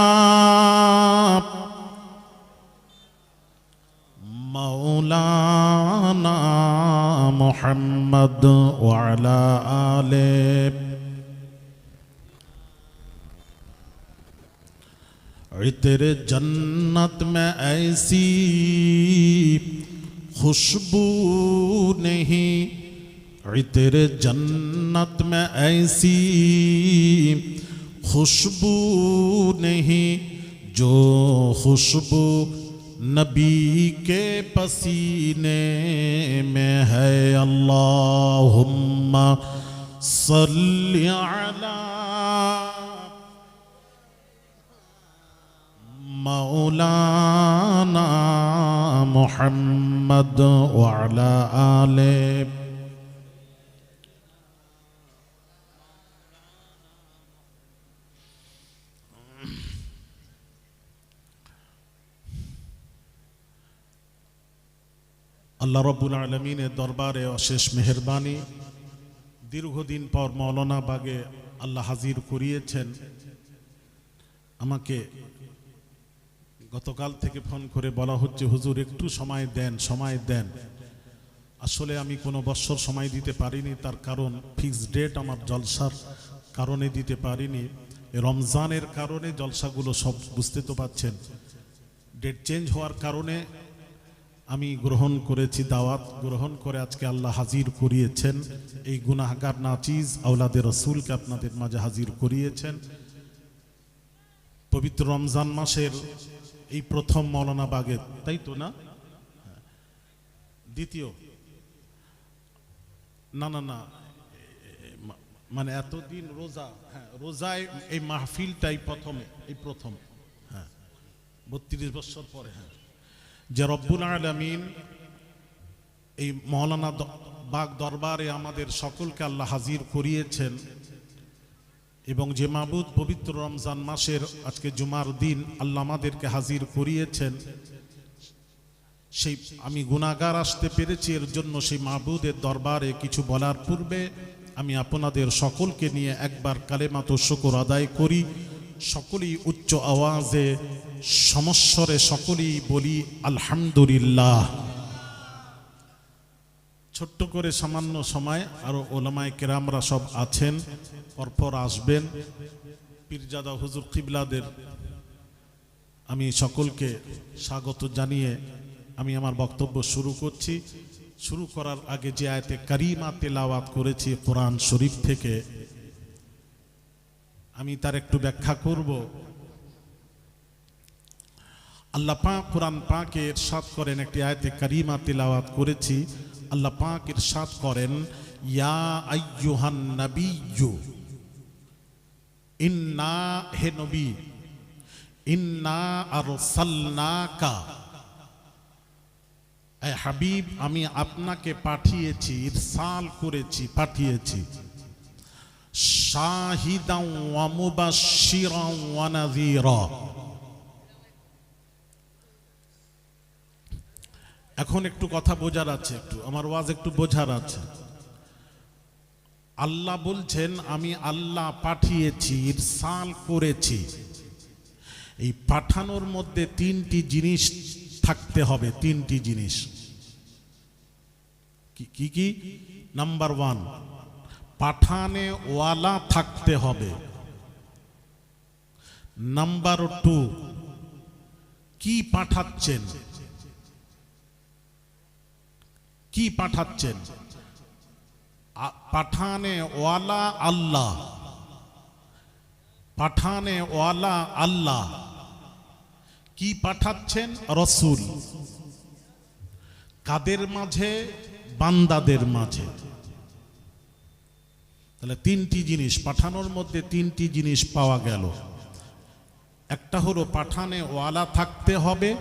مولانا محمد وعلى آله. इतर जन्नत में ऐसी खुशबू नहीं इतर जन्नत में ऐसी खुशबू नहीं जो खुशबू नबी के पसीने में है। अल्लाहुम्मा सल्लि अला मौलाना मुहम्मद व अला आले। আল্লাহ রব্বুল আলমিনের দরবারে অশেষ মেহেরবানি, দীর্ঘদিন পর মৌলানা বাগে আল্লাহ হাজির করিয়েছেন। আমাকে গতকাল থেকে ফোন করে বলা হচ্ছে, হুজুর একটু সময় দেন, সময় দেন। আসলে আমি কোনো বৎসর সময় দিতে পারিনি, তার কারণ ফিক্সড ডেট আমার জলসার কারণে দিতে পারিনি। রমজানের কারণে জলসাগুলো সব বুঝতে তো পাচ্ছেন, ডেট চেঞ্জ হওয়ার কারণে আমি গ্রহণ করেছি, দাওয়াত গ্রহণ করে আজকে আল্লাহ হাজির করিয়েছেন। এই গুনাহগার নাচিজ আওলাদে রসুলকে আপনাদের মাঝে হাজির করিয়েছেন। পবিত্র রমজান মাসের এই প্রথম মৌলানা বাগের, তাই তো না? দ্বিতীয় না না না মানে এতদিন রোজা, হ্যাঁ রোজায় এই মাহফিলটাই প্রথমে, এই প্রথম, হ্যাঁ 32 বছর পরে। হ্যাঁ, যে রব্বুল আলামিন এই মৌলানা বাগ দরবারে আমাদের সকলকে আল্লাহ হাজির করিয়েছেন, এবং যে মাবুদ পবিত্র রমজান মাসের আজকে জুমার দিন আল্লাহ আমাদেরকে হাজির করিয়েছেন, সেই আমি গুনাহগার আসতে পেরেছি, এর জন্য সেই মাবুদের দরবারে কিছু বলার পূর্বে আমি আপনাদের সকলকে নিয়ে একবার কালেমাত শুকর আদায় করি। সকলেই উচ্চ আওয়াজে সমস্বরে সকলেই বলি আলহামদুলিল্লাহ। ছোট্ট করে সামান্য সময়, আরো ওলামায়ে কেরামরা সব আছেন, পরপর আসবেন। পীরজাদা হুজুর কিবলাদের আমি সকলকে স্বাগত জানিয়ে আমি আমার বক্তব্য শুরু করছি। শুরু করার আগে যে আয়াতে কারিমা তেলাওয়াত করেছি কোরআন শরীফ থেকে, আমি তার একটু ব্যাখ্যা করব। আল্লাহ পাক কোরআন পাকে ইরশাদ করেন, একটি আয়াতে কারিমা তেলাওয়াত করেছি। আল্লাহ পাক ইরশাদ করেন, ইয়া আইয়ুহান নাবিয়্যু, ইন্না, হে নবী, ইন্না আরসালনাকা, এ হাবিব আমি আপনাকে পাঠিয়েছি, ইরসাল করেছি, পাঠিয়েছি, শাহিদান ওয়া মুবাশশিরান ওয়া নাযীরা। এখন একটু কথা বোঝার আছে, একটু আমার ওয়াজ একটু বোঝার আছে। আল্লাহ বলছেন আমি আল্লাহ পাঠিয়েছি, ইরসাল করেছি। এই পাঠানোর মধ্যে তিনটি জিনিস থাকতে হবে, তিনটি জিনিস। কি কি? নাম্বার 1, পাঠানে ওয়ালা থাকতে হবে। নাম্বার 2, কি পাঠাচ্ছেন, কি পাঠাচ্ছেন? পাঠানে ওয়ালা আল্লাহ, পাঠানে ওয়ালা আল্লাহ। কি পাঠাচ্ছেন? রসুল। কাদের মাঝে? বান্দাদের মাঝে। তাহলে তিনটি জিনিস পাঠানোর মধ্যে, তিনটি জিনিস পাওয়া গেল। একটা হলো পাঠানে ওয়ালা থাকতে হবে,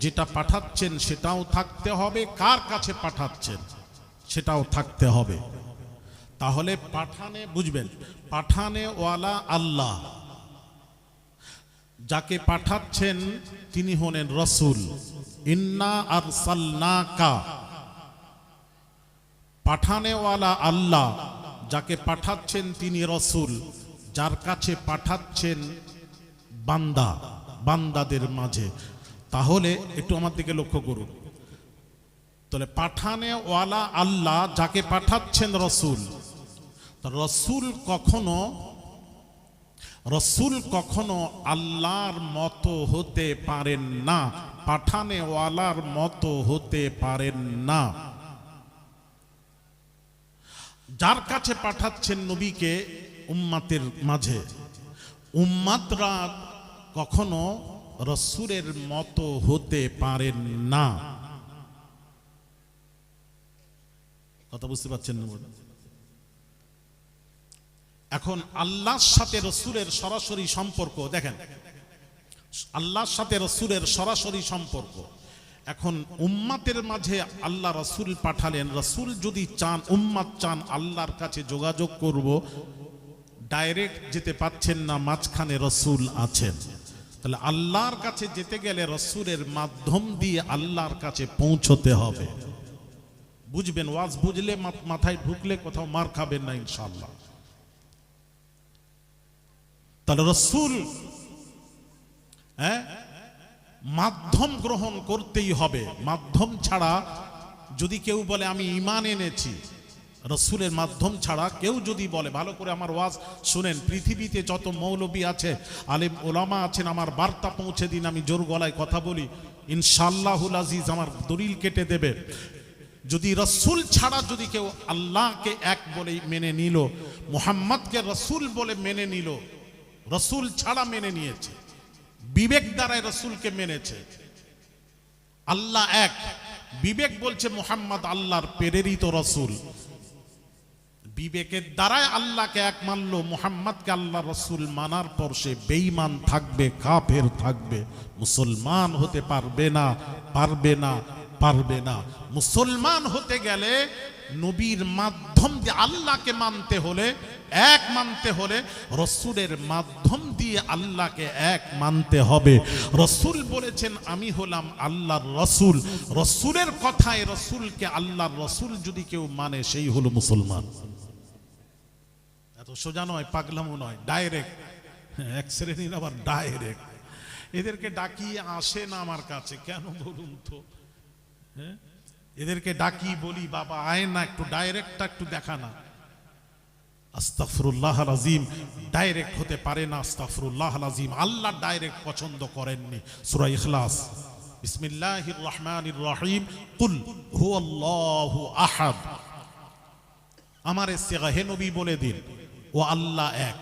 যেটা পাঠাচ্ছেন সেটাও থাকতে হবে, কার কাছে পাঠাচ্ছেন সেটাও থাকতে হবে। তাহলে পাঠানে, বুঝবেন, পাঠানে ওয়ালা আল্লাহ, যাকে পাঠাচ্ছেন তিনি হলেন রসুল। ইন্না আরসালনাকা, পাঠানে ওয়ালা আল্লাহ, যাকে পাঠাচ্ছেন তিনি রসুল, যার কাছে পাঠাচ্ছেন বান্দা, বান্দাদের মাঝে। তাহলে একটু আমার দিকে লক্ষ্য করুন। তাহলে পাঠানে ওয়ালা আল্লাহ, যাকে পাঠাচ্ছেন রসুল। রসুল কখনো আল্লাহর মতো হতে পারেন না, পাঠানে ওয়ালার মতো হতে পারেন না। যার কাছে পাঠাচ্ছেন নবীকে উম্মাতের মাঝে, উম্মাতরা কখনো রাসূলের মতো হতে পারেন না। কথা বুঝতে পারছেন না? এখন আল্লাহর সাথে রাসূলের সরাসরি সম্পর্ক দেখেন, আল্লাহর সাথে রাসূলের সরাসরি সম্পর্ক। এখন উম্মাতের মাঝে আল্লাহ রাসূল পাঠালেন, রাসূল যদি চান, উম্মাত চান আল্লাহর কাছে যোগাযোগ করব, ডাইরেক্ট যেতে পাচ্ছেন না, মাঝখানে রাসূল আছেন। তাহলে আল্লাহর কাছে যেতে গেলে রাসূলের মাধ্যম দিয়ে আল্লাহর কাছে পৌঁছতে হবে। বুঝবেন, ওয়াজ বুঝলে, মাথায় ঢুকলে কোথাও মার খাবেন না ইনশাআল্লাহ। তাহলে রাসূল মাধ্যম গ্রহণ করতেই হবে। মাধ্যম ছাড়া যদি কেউ বলে আমি ঈমান এনেছি, রাসূলের মাধ্যম ছাড়া কেউ যদি বলে, ভালো করে আমার ওয়াজ শুনেন, পৃথিবীতে যত মৌলবী আছে, আলেম ওলামা আছেন, আমার বার্তা পৌঁছে দিন, আমি জোর গলায় কথা বলি, ইনশাআল্লাহুল আজিজ আমার দলিল কেটে দেবে। যদি রাসূল ছাড়া যদি কেউ আল্লাহকে এক বলে মেনে নিল, মুহাম্মদকে রাসূল বলে মেনে নিল, রাসূল ছাড়া মেনে নিয়েছে, বিবেক দ্বারাই রাসূলকে মেনেছে। আল্লাহ এক, বিবেক বলছে মুহাম্মদ আল্লাহর প্রেরিত রাসূল, বিবেকের দ্বারাই আল্লাহকে এক মানলো, মুহাম্মদকে আল্লাহ রাসূল মানার পর সে বেঈমান থাকবে, কাফের থাকবে, মুসলমান হতে পারবে না, পারবে না, পারবে না। মুসলমান হতে গেলে নবীর মাধ্যম দিয়ে আল্লাহকে মানতে হলে, এক মানতে হলে রাসূলের মাধ্যম দিয়ে আল্লাহকে এক মানতে হবে। রাসূল বলেছেন আমি হলাম আল্লাহর রাসূল, রাসূলের কথায় রাসূলকে আল্লাহর রাসূল যদি কেউ মানে সেই হলো মুসলমান। এত সোজা নয়, পাগলামো নয়, ডাইরেক্ট। এক শ্রেণীর আবার ডাইরেক্ট, এদেরকে ডাকি আসে না আমার কাছে, কেন বলুন তো? এদেরকে ডাকি বলি বাবা আয় না, একটু ডাইরেক্টটা একটু দেখা না। আস্তাগফিরুল্লাহল আযীম, ডাইরেক্ট হতে পারে না, আস্তাগফিরুল্লাহল আযীম। আল্লাহ ডাইরেক্ট পছন্দ করেননি। সূরা ইখলাস, বিসমিল্লাহির রহমানির রহিম, কুল হুয়াল্লাহু আহাদ। আমারে সিগা হে নবী বলে দিন, ও আল্লাহ এক,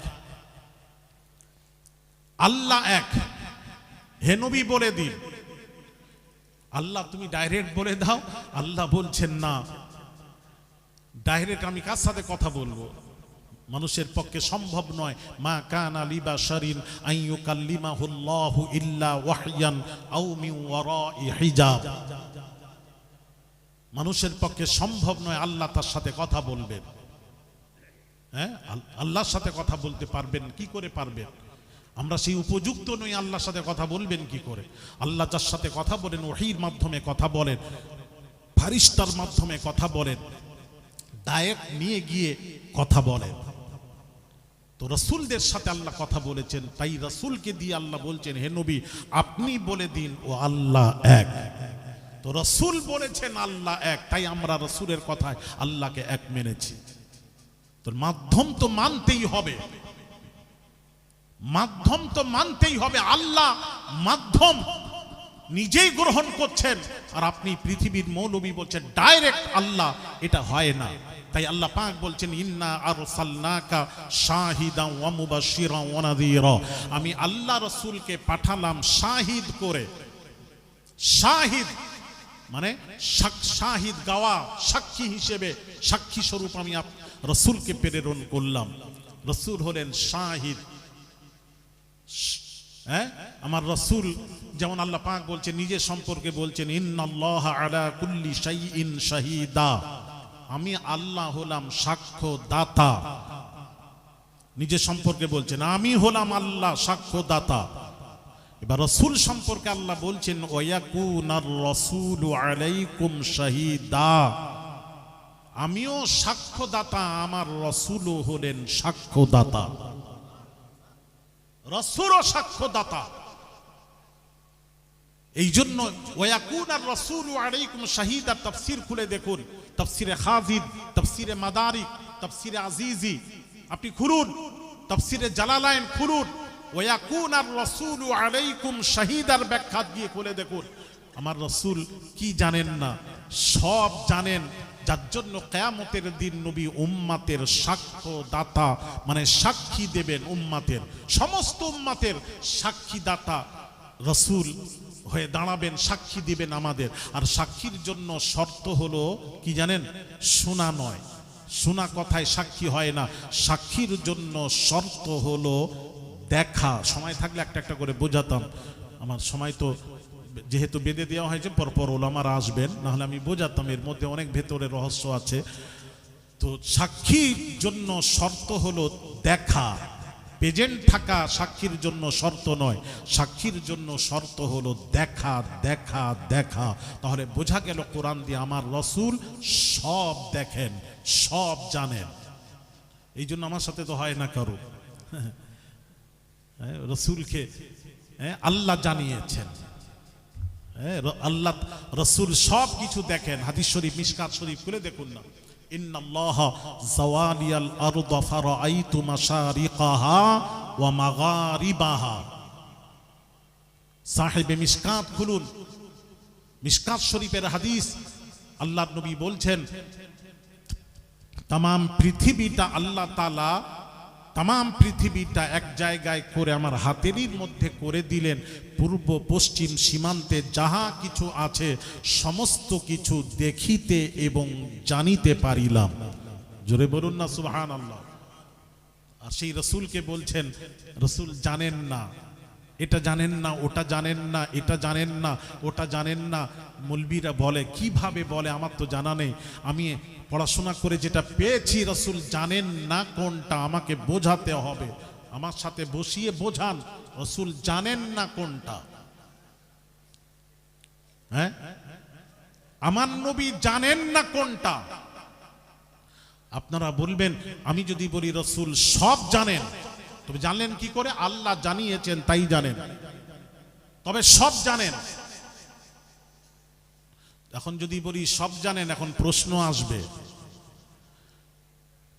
আল্লাহ এক, হে নবী বলে দিন। আল্লাহ তুমি ডাইরেক্ট বলে দাও। আল্লাহ বলছেন না, ডাইরেক্ট আমি কার সাথে কথা বলবো? মানুষের পক্ষে সম্ভব নয়। মা কানা লিবাশারিন আন ইউকাল্লিমাহুল্লাহু ইল্লা ওয়াহয়ান আও মিন ওয়ারাই হিজাব। মানুষের পক্ষে সম্ভব নয় আল্লাহ তার সাথে কথা বলবেন। আল্লাহর সাথে কথা বলতে পারবেন কি করে? পারবেন? আমরা সেই উপযুক্ত নই, আল্লাহর সাথে কথা বলবেন কি করে? আল্লাহ যার সাথে কথা বলেন, ওহীর মাধ্যমে কথা বলেন, ফারিস্তার মাধ্যমে কথা বলেন, ডায়েট নিয়ে গিয়ে কথা বলেন। তো রাসূলদের সাথে আল্লাহ কথা বলেছেন, তাই রাসূলকে দিয়ে আল্লাহ বলছেন হে নবী আপনি বলে দিন ও আল্লাহ এক। তো রাসূল বলেছেন আল্লাহ এক, তাই আমরা রাসূলের কথায় আল্লাহকে এক মেনেছি। তো মাধ্যম তো মানতেই হবে, মাধ্যম তো মানতেই হবে। আল্লাহ মাধ্যম নিজেই গ্রহণ করছেন, আর আপনি পৃথিবীর মৌলবী বলছেন ডাইরেক্ট আল্লাহ, এটা হয় না। তাই আল্লাহ পাক বলছেন ইন্না আরসালনাকা শাহিদান ওয়া মুবাশশিরান ওয়া নাযীরা। আমি আল্লাহ রাসূলকে পাঠালাম শাহিদ করে। শাহিদ মানে শাহিদ গাওয়া, সাক্ষী হিসেবে, সাক্ষী স্বরূপ আমি রাসূলকে প্রেরণ করলাম। রাসূল হলেন শাহিদ। আমার রাসূল যেমন আল্লাহ পাক বলছেন নিজের সম্পর্কে বলছেন ইন্নাল্লাহা আলা কুল্লি শাইইন শাহিদা। আমি আল্লাহ হলাম সাক্ষ্য দাতা। নিজের সম্পর্কে বলছেন আমি হলাম আল্লাহ সাক্ষ্য দাতা। এবার রাসূল সম্পর্কে আল্লাহ বলছেন ওয়ায়াকুনার রাসূলু আলাইকুম শাহিদা। আমিও সাক্ষ্যদাতা, আমার রাসূলও হলেন সাক্ষ্যদাতা। রাসূলও সাক্ষ্যদাতা। এই জন্য ওয়ায়াকুনার রাসূলু আলাইকুম শাহিদা তাফসীর খুলে দেখুন, তাফসীরে খাজিদ, তাফসীরে মাদারিক, তাফসীরে আজিজি আপনি খুলুন, তাফসীরে জালালাইন খুলুন, ওয়ায়াকুনার রাসূলু আলাইকুম শাহিদার ব্যাখ্যা দিয়ে খুলে দেখুন। আমার রাসূল কি জানেন না? সব জানেন, যার জন্য কিয়ামতের দিন নবী উম্মাতের সাক্ষ্যদাতা মানে সাক্ষী দেবেন, উম্মাতের সমস্ত উম্মাতের সাক্ষীদাতা রাসূল হয়ে দাঁড়াবেন, সাক্ষী দিবেন আমাদের। আর সাক্ষীর জন্য শর্ত হলো কি জানেন? শোনা নয়, শোনা কথায় সাক্ষী হয় না। সাক্ষীর জন্য শর্ত হলো দেখা। সময় থাকলে একটা একটা করে বোঝাতাম, আমার সময় তো যেহেতু বেঁধে দেওয়া হয়েছে, পরপর ওলামারা আসবেন, নাহলে আমি বোঝাতাম, এর মধ্যে অনেক ভেতরে রহস্য আছে। তো সাক্ষীর জন্য শর্ত হলো দেখা, প্রেজেন্ট থাকা সাক্ষীর জন্য শর্ত নয়, সাক্ষীর জন্য শর্ত হলো দেখা দেখা দেখা। তাহলে বোঝা গেল কোরআন দিয়ে আমার রাসূল সব দেখেন, সব জানেন। এই জন্য আমার সাথে তো হয় না কারো, রাসূলকে আল্লাহ জানিয়েছেন, আল্লাহ রাসূল সব কিছু দেখেন। হাদিস শরীফ, মিশকাত শরীফ খুলে দেখুন না, ইন্নাল্লাহা যাওয়ালিয়াল আরদা ফারাআইতু মাশারিকাহা ওয়া মাগারিবাহা। সাহেবে মিশকাত খুলুন, মিশকাত শরীফের হাদিস। আল্লাহর নবী বলছেন तमाम পৃথিবীটা আল্লাহ তাআলা तमाम পৃথিবীটা এক জায়গায় করে আমার হাতেরই মধ্যে করে দিলেন। পূর্ব পশ্চিম সীমান্তে যাহা কিছু আছে সমস্ত কিছু দেখিতে এবং জানিতে পারিলাম। জোরে বলুন না সুবহানাল্লাহ। আর সেই রাসূলকে বলছেন রাসূল জানেন না, এটা জানেন না, ওটা জানেন না, এটা জানেন না, ওটা জানেন না। মৌলবীরা বলে, কিভাবে বলে? আমার তো জানা নেই, আমি পড়াশোনা করে যেটা পেয়েছি রাসূল জানেন না কোনটা, আমাকে বোঝাতে হবে, আমার সাথে বসিয়ে বোঝান রাসূল জানেন না কোনটা। হ্যাঁ, আমার নবী জানেন না কোনটা। আপনারা বলবেন আমি যদি বলি রাসূল সব জানেন, তবে জানলেন কি করে? আল্লাহ জানিয়েছেন তাই জানেন, তবে সব জানেন। এখন যদি বলি সব জানেন, এখন প্রশ্ন আসবে।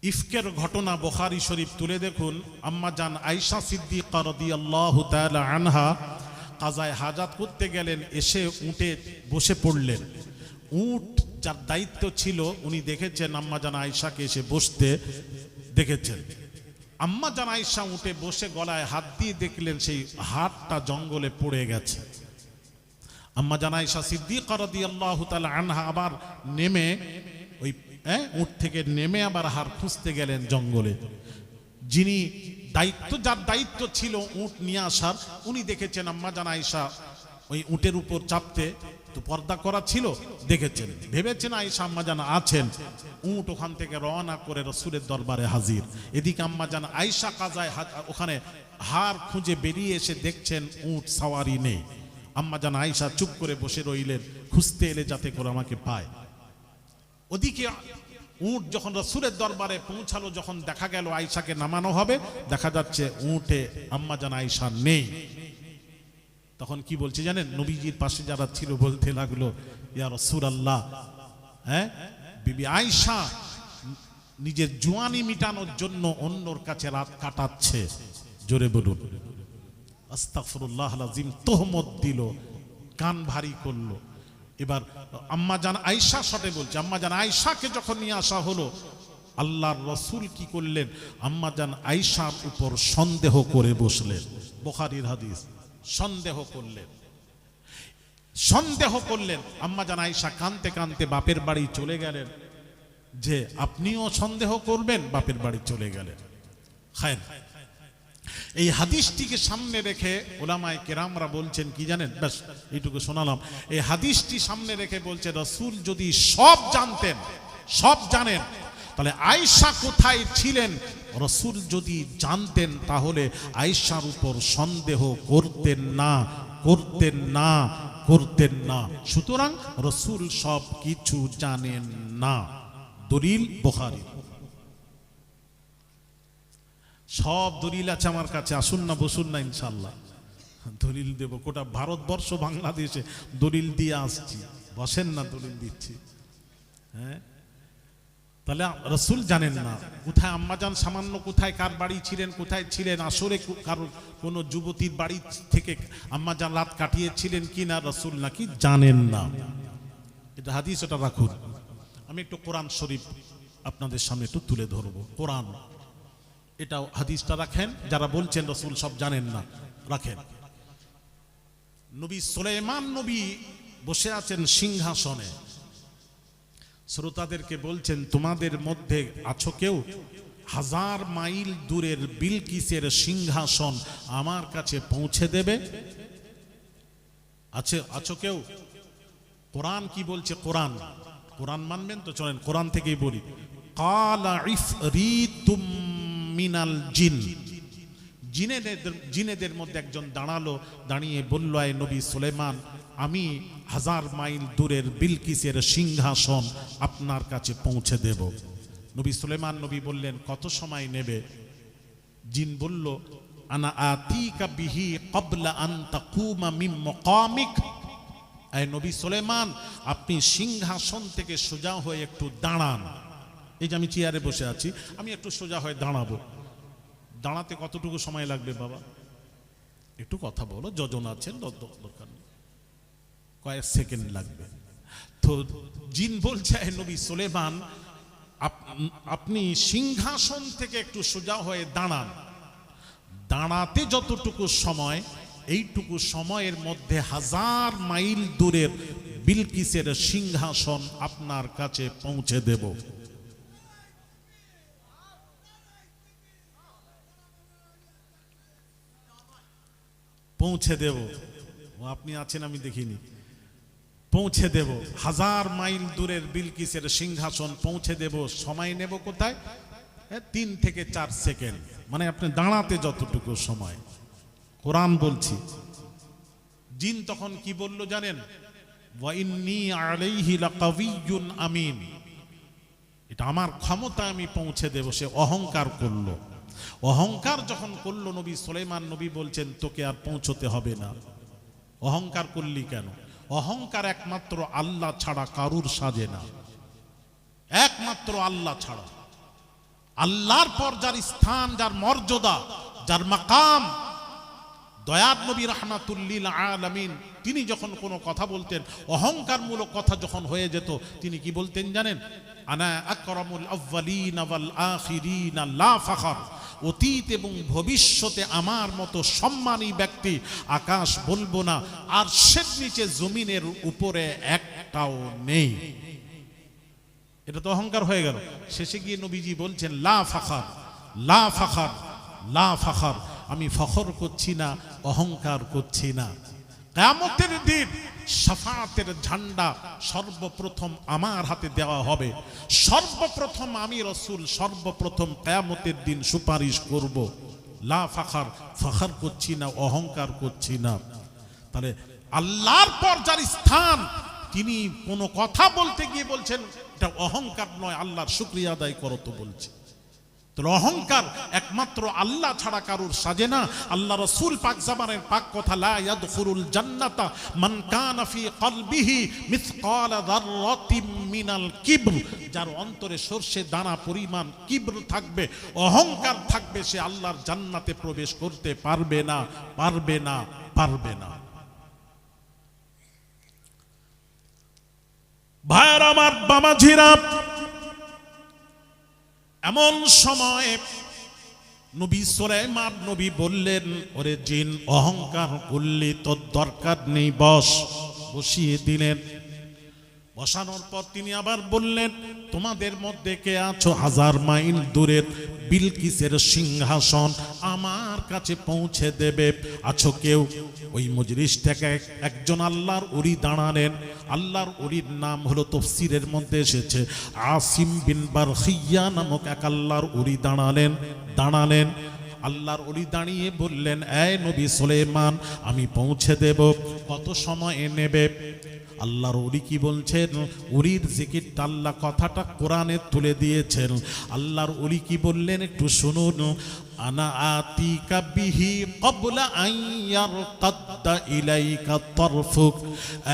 ইফকের ঘটনা বুখারী শরীফ তুলে দেখুন। আম্মা জান আয়েশা সিদ্দিকা রাদিয়াল্লাহু তাআলা আনহা কাজায়ে হাজাত করতে গেলেন, এসে উঠে বসে পড়লেন। উট যার দায়িত্ব ছিল উনি দেখেছেন আম্মা জান আয়েশাকে এসে বসতে দেখেছেন। আম্মা জান আয়েশা উঠে বসে গলায় হাত দিয়ে দেখলেন সেই হাতটা জঙ্গলে পড়ে গেছে। আম্মা জান আয়েশা সিদ্দিকা রাদিয়াল্লাহু তাআলা আনহা আবার নেমে ওই উট থেকে নেমে আবার হার খুঁজতে গেলেন জঙ্গলে। যিনি দায়িত্ব, যার দায়িত্ব ছিল উট নিয়ে আসার, উনি দেখেছেন আম্মা জান আয়েশা ওই উটের উপর চাপতে, তো পর্দা করা ছিল, দেখেছেন, ভেবেছেন আয়েশা আম্মা জান আছেন। উট ওখান থেকে রওনা করে রাসূলের দরবারে হাজির। এদিকে আম্মা জান আয়েশা কাজায় ওখানে হার খুঁজে বেরিয়ে এসে দেখছেন উট সাওয়ারি নেই। আম্মা জান আয়েশা চুপ করে বসে রইলেন, খুঁজতে এলে যাতে করে আমাকে পায়। ওদিকে উট যখন রাসূলের দরবারে পৌঁছালো, যখন দেখা গেল আয়েশাকে নামানো হবে, দেখা যাচ্ছে উটে আম্মা জান আয়েশা নেই। তখন কি বলছে জানেন? নবীজির পাশে যারা ছিল বলতে লাগলো, ইয়া রাসূলুল্লাহ, বিবি আয়েশা নিজের জওয়ানি মিটানোর জন্য অন্যর কাছে রাত কাটাচ্ছে। জোরে বলুন আস্তাগফিরুল্লাহ আল-আযীম। তোহমত দিল, কান ভারী করলো। এবার আম্মা জান আয়েশা সাথে বলছে, আম্মা জান আয়েশাকে যখন নিয়ে আসা হলো, আল্লাহর রাসূল কি করলেন? আম্মা জান আয়েশার উপর সন্দেহ করে বসলেন। বুখারীর হাদিস। সন্দেহ করলেন, সন্দেহ করলেন। আম্মা জান আয়েশা কাঁদতে কাঁদতে বাপের বাড়ি চলে গেলেন, যে আপনিও সন্দেহ করবেন, বাপের বাড়ি চলে গেলেন। খায়ের, এই হাদিসটিকে সামনে রেখে উলামায়ে কেরামরা বলছেন কি জানেন? ব্যাস এইটুকু শোনালাম। এই হাদিসটি সামনে রেখে বলছে রাসূল যদি সব জানতেন, সব জানেন, তাহলে আয়েশা কোথায় ছিলেন রাসূল যদি জানতেন, তাহলে আয়েশার উপর সন্দেহ করতেন না, করতেন না, করতেন না। সুতরাং রাসূল সব কিছু জানেন না। দলিল বুখারী। সব দলিল আছে আমার কাছে, আসুন না বসুন না, ইনশাআল্লাহ দলিল দেব। গোটা ভারতবর্ষ বাংলাদেশে দলিল দিয়ে আসছি, বসেন না, দলিল দিচ্ছি। হ্যাঁ, তাহলে রাসূল জানেন না কোথায় আম্মাজান সামান্য কোথায় কার বাড়ি ছিলেন, কোথায় ছিলেন, আসরে কারো কোনো যুবতীর বাড়ি থেকে আম্মাজান রাত কাটিয়েছিলেন কি না, রাসূল নাকি জানেন না। এটা হাদিস, এটা রাখুন। আমি একটু কোরআন শরীফ আপনাদের সামনে একটু তুলে ধরবো। কোরআন, এটা হাদিসটা রাখেন, যারা বলছেন রাসূল সব জানেন না রাখেন। নবী সুলাইমান নবী বসে আছেন সিংহাসনে, শ্রোতাদেরকে বলছেন তোমাদের মধ্যে আছো কেউ 1000 মাইল দূরের বিলকিসের সিংহাসন আমার কাছে পৌঁছে দেবে? আছো কেউ? কোরআন কি বলছে? কোরআন মানবেন তো? চলেন কোরআন থেকেই বলি। কালা ইফরিতুম মিনাল জিন, জিনেদের মধ্যে একজন দাঁড়ালো, দাঁড়িয়ে বলল, আয় নবী সুলাইমান, আমি 1000 মাইল দূরের বিলকিসের সিংহাসন আপনার কাছে পৌঁছে দেব। নবী সুলাইমান নবী বললেন, কত সময় নেবে? জিন বলল, আনা আতিকা বিহি ক্বাবলা আন তাকুমা মিন মাকামিক। আয় নবী সুলাইমান, আপনি সিংহাসন থেকে সোজা হয়ে একটু দাঁড়ান। এই যে আমি চেয়ারে বসে আছি, আমি একটু সোজা হয়ে দাঁড়াবো। দাঁড়াতে কতটুকু সময় লাগবে বাবা? একটু কথা বলো, যজন আছেন দরকার নেই, কয়েক সেকেন্ড লাগবে। তো জিন বলছে, নবী সুলাইমান, আপনি সিংহাসন থেকে একটু সোজা হয়ে দাঁড়ান। দাঁড়াতে যতটুকু সময়, এইটুকু সময়ের মধ্যে 1000 মাইল দূরের বিলকিসের সিংহাসন আপনার কাছে পৌঁছে দেব। পৌঁছে দেব। ও আপনি আছেন আমি দেখিনি। পৌঁছে দেব 1000 মাইল দূরের বিলকিসের সিংহাসন পৌঁছে দেব। সময় নেব কোথায়? 3 থেকে 4 সেকেন্ড, মানে আপনি দাঁড়াতে যতটুকু সময়। কোরআন বলছি। জিন তখন কি বলল জানেন? ওয়া ইন্নী আলাইহি লাকাবিয়্যুন আমিন, এটা আমার ক্ষমতা, আমি পৌঁছে দেব। সে অহংকার করলো। অহংকার যখন করলো, নবী সুলাইমান নবী বলছেন, তোকে আর পৌঁছতে হবে না। অহংকার করলি কেন? অহংকার একমাত্র আল্লাহ ছাড়া কারুর সাজে না, একমাত্র আল্লাহ ছাড়া। আল্লাহর পর যার স্থান, যার মর্যাদা, যার মাকাম, দয়াত নবী রাহমাতুল লিল আলামিন, তিনি যখন কোনো কথা বলতেন, অহংকারমূলক কথা যখন হয়ে যেত, তিনি কি বলতেন জানেন? আনা আকরামুল আউয়ালিন ওয়াল আখিরিন লা ফাখর, অতীত এবং ভবিষ্যতে আমার মতো সম্মানী ব্যক্তি আকাশ বলবো না, আর সের নিচে জমিনের উপরে একটাও নেই। এটা তো অহংকার হয়ে গেল। শেষে গিয়ে নবীজি বলছেন, লা ফাখর, লা ফাখর, লা ফাখর, আমি ফখর করছি না, অহংকার করছি না। কিয়ামতের দিন শাফাআতের ঝান্ডা সর্বপ্রথম আমার হাতে দেওয়া হবে। সর্বপ্রথম আমি রাসূল সর্বপ্রথম কিয়ামতের দিন সুপারিশ করব। লা ফাখর, ফখর করছি না, অহংকার করছি না। তাহলে আল্লাহর পর যার স্থান, তিনি কোনো কথা বলতে গিয়ে বলছেন এটা অহংকার নয়, আল্লাহর শুকরিয়া আদায় করো তো বলছে। অহংকার একমাত্র আল্লাহ ছাড়া কারুর সাজে না। আল্লাহ রাসূল পাক জামানের পাক কথা, লা ইয়াদখুলুল জান্নাতা মান কানা ফি কলবিহি মিসকালা যাররাতিম মিনাল কিবর, যার অন্তরে সরষে দানা পরিমাণ কিবর থাকবে, অহংকার থাকবে, সে আল্লাহর জান্নাতে প্রবেশ করতে পারবে না, পারবে না, পারবে না। ভাইরা আমার, বামাজিরা, এমন সময় নবী সুলাইমান নবী বললেন, ওরে জিন, অহংকার করলে তোর দরকার নেই, বস। বসিয়ে দিলেন। বসানোর পর তিনি আবার বললেন, তোমাদের মধ্যে কে আছো 1000 মাইল দূরের বিলকিসের সিংহাসন আমার কাছে পৌঁছে দেবে? আছো কেউ? ওই মজলিস থেকে একজন আল্লাহর ওলি দাঁড়ালেন। আল্লাহর ওলির নাম হলো, তাফসীরের মধ্যে এসেছে, আসিম বিন বারখিয়া নামক এক আল্লাহর ওলি দাঁড়ালেন। আল্লাহর ওলি দাঁড়িয়ে বললেন, এই নবী সুলাইমান, আমি পৌঁছে দেব, কত সময় নেবে? আল্লাহর ওলি কি বলছেন? ওলির জিকিরটা আল্লাহ কথাটা কোরআনে তুলে দিয়েছেন। আল্লাহর ওলি কি বললেন একটু শুনুন। আনা আতিকা বিহি ক্বাবলা আন ইয়ারতাদ্দা ইলাইকা তারফুক।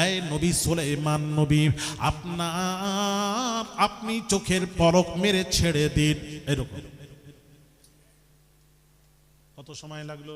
এই নবী সুলাইমান নবী, আপনি চোখের পলক মেরে ছেড়ে দিন। এরকম কত সময় লাগলো?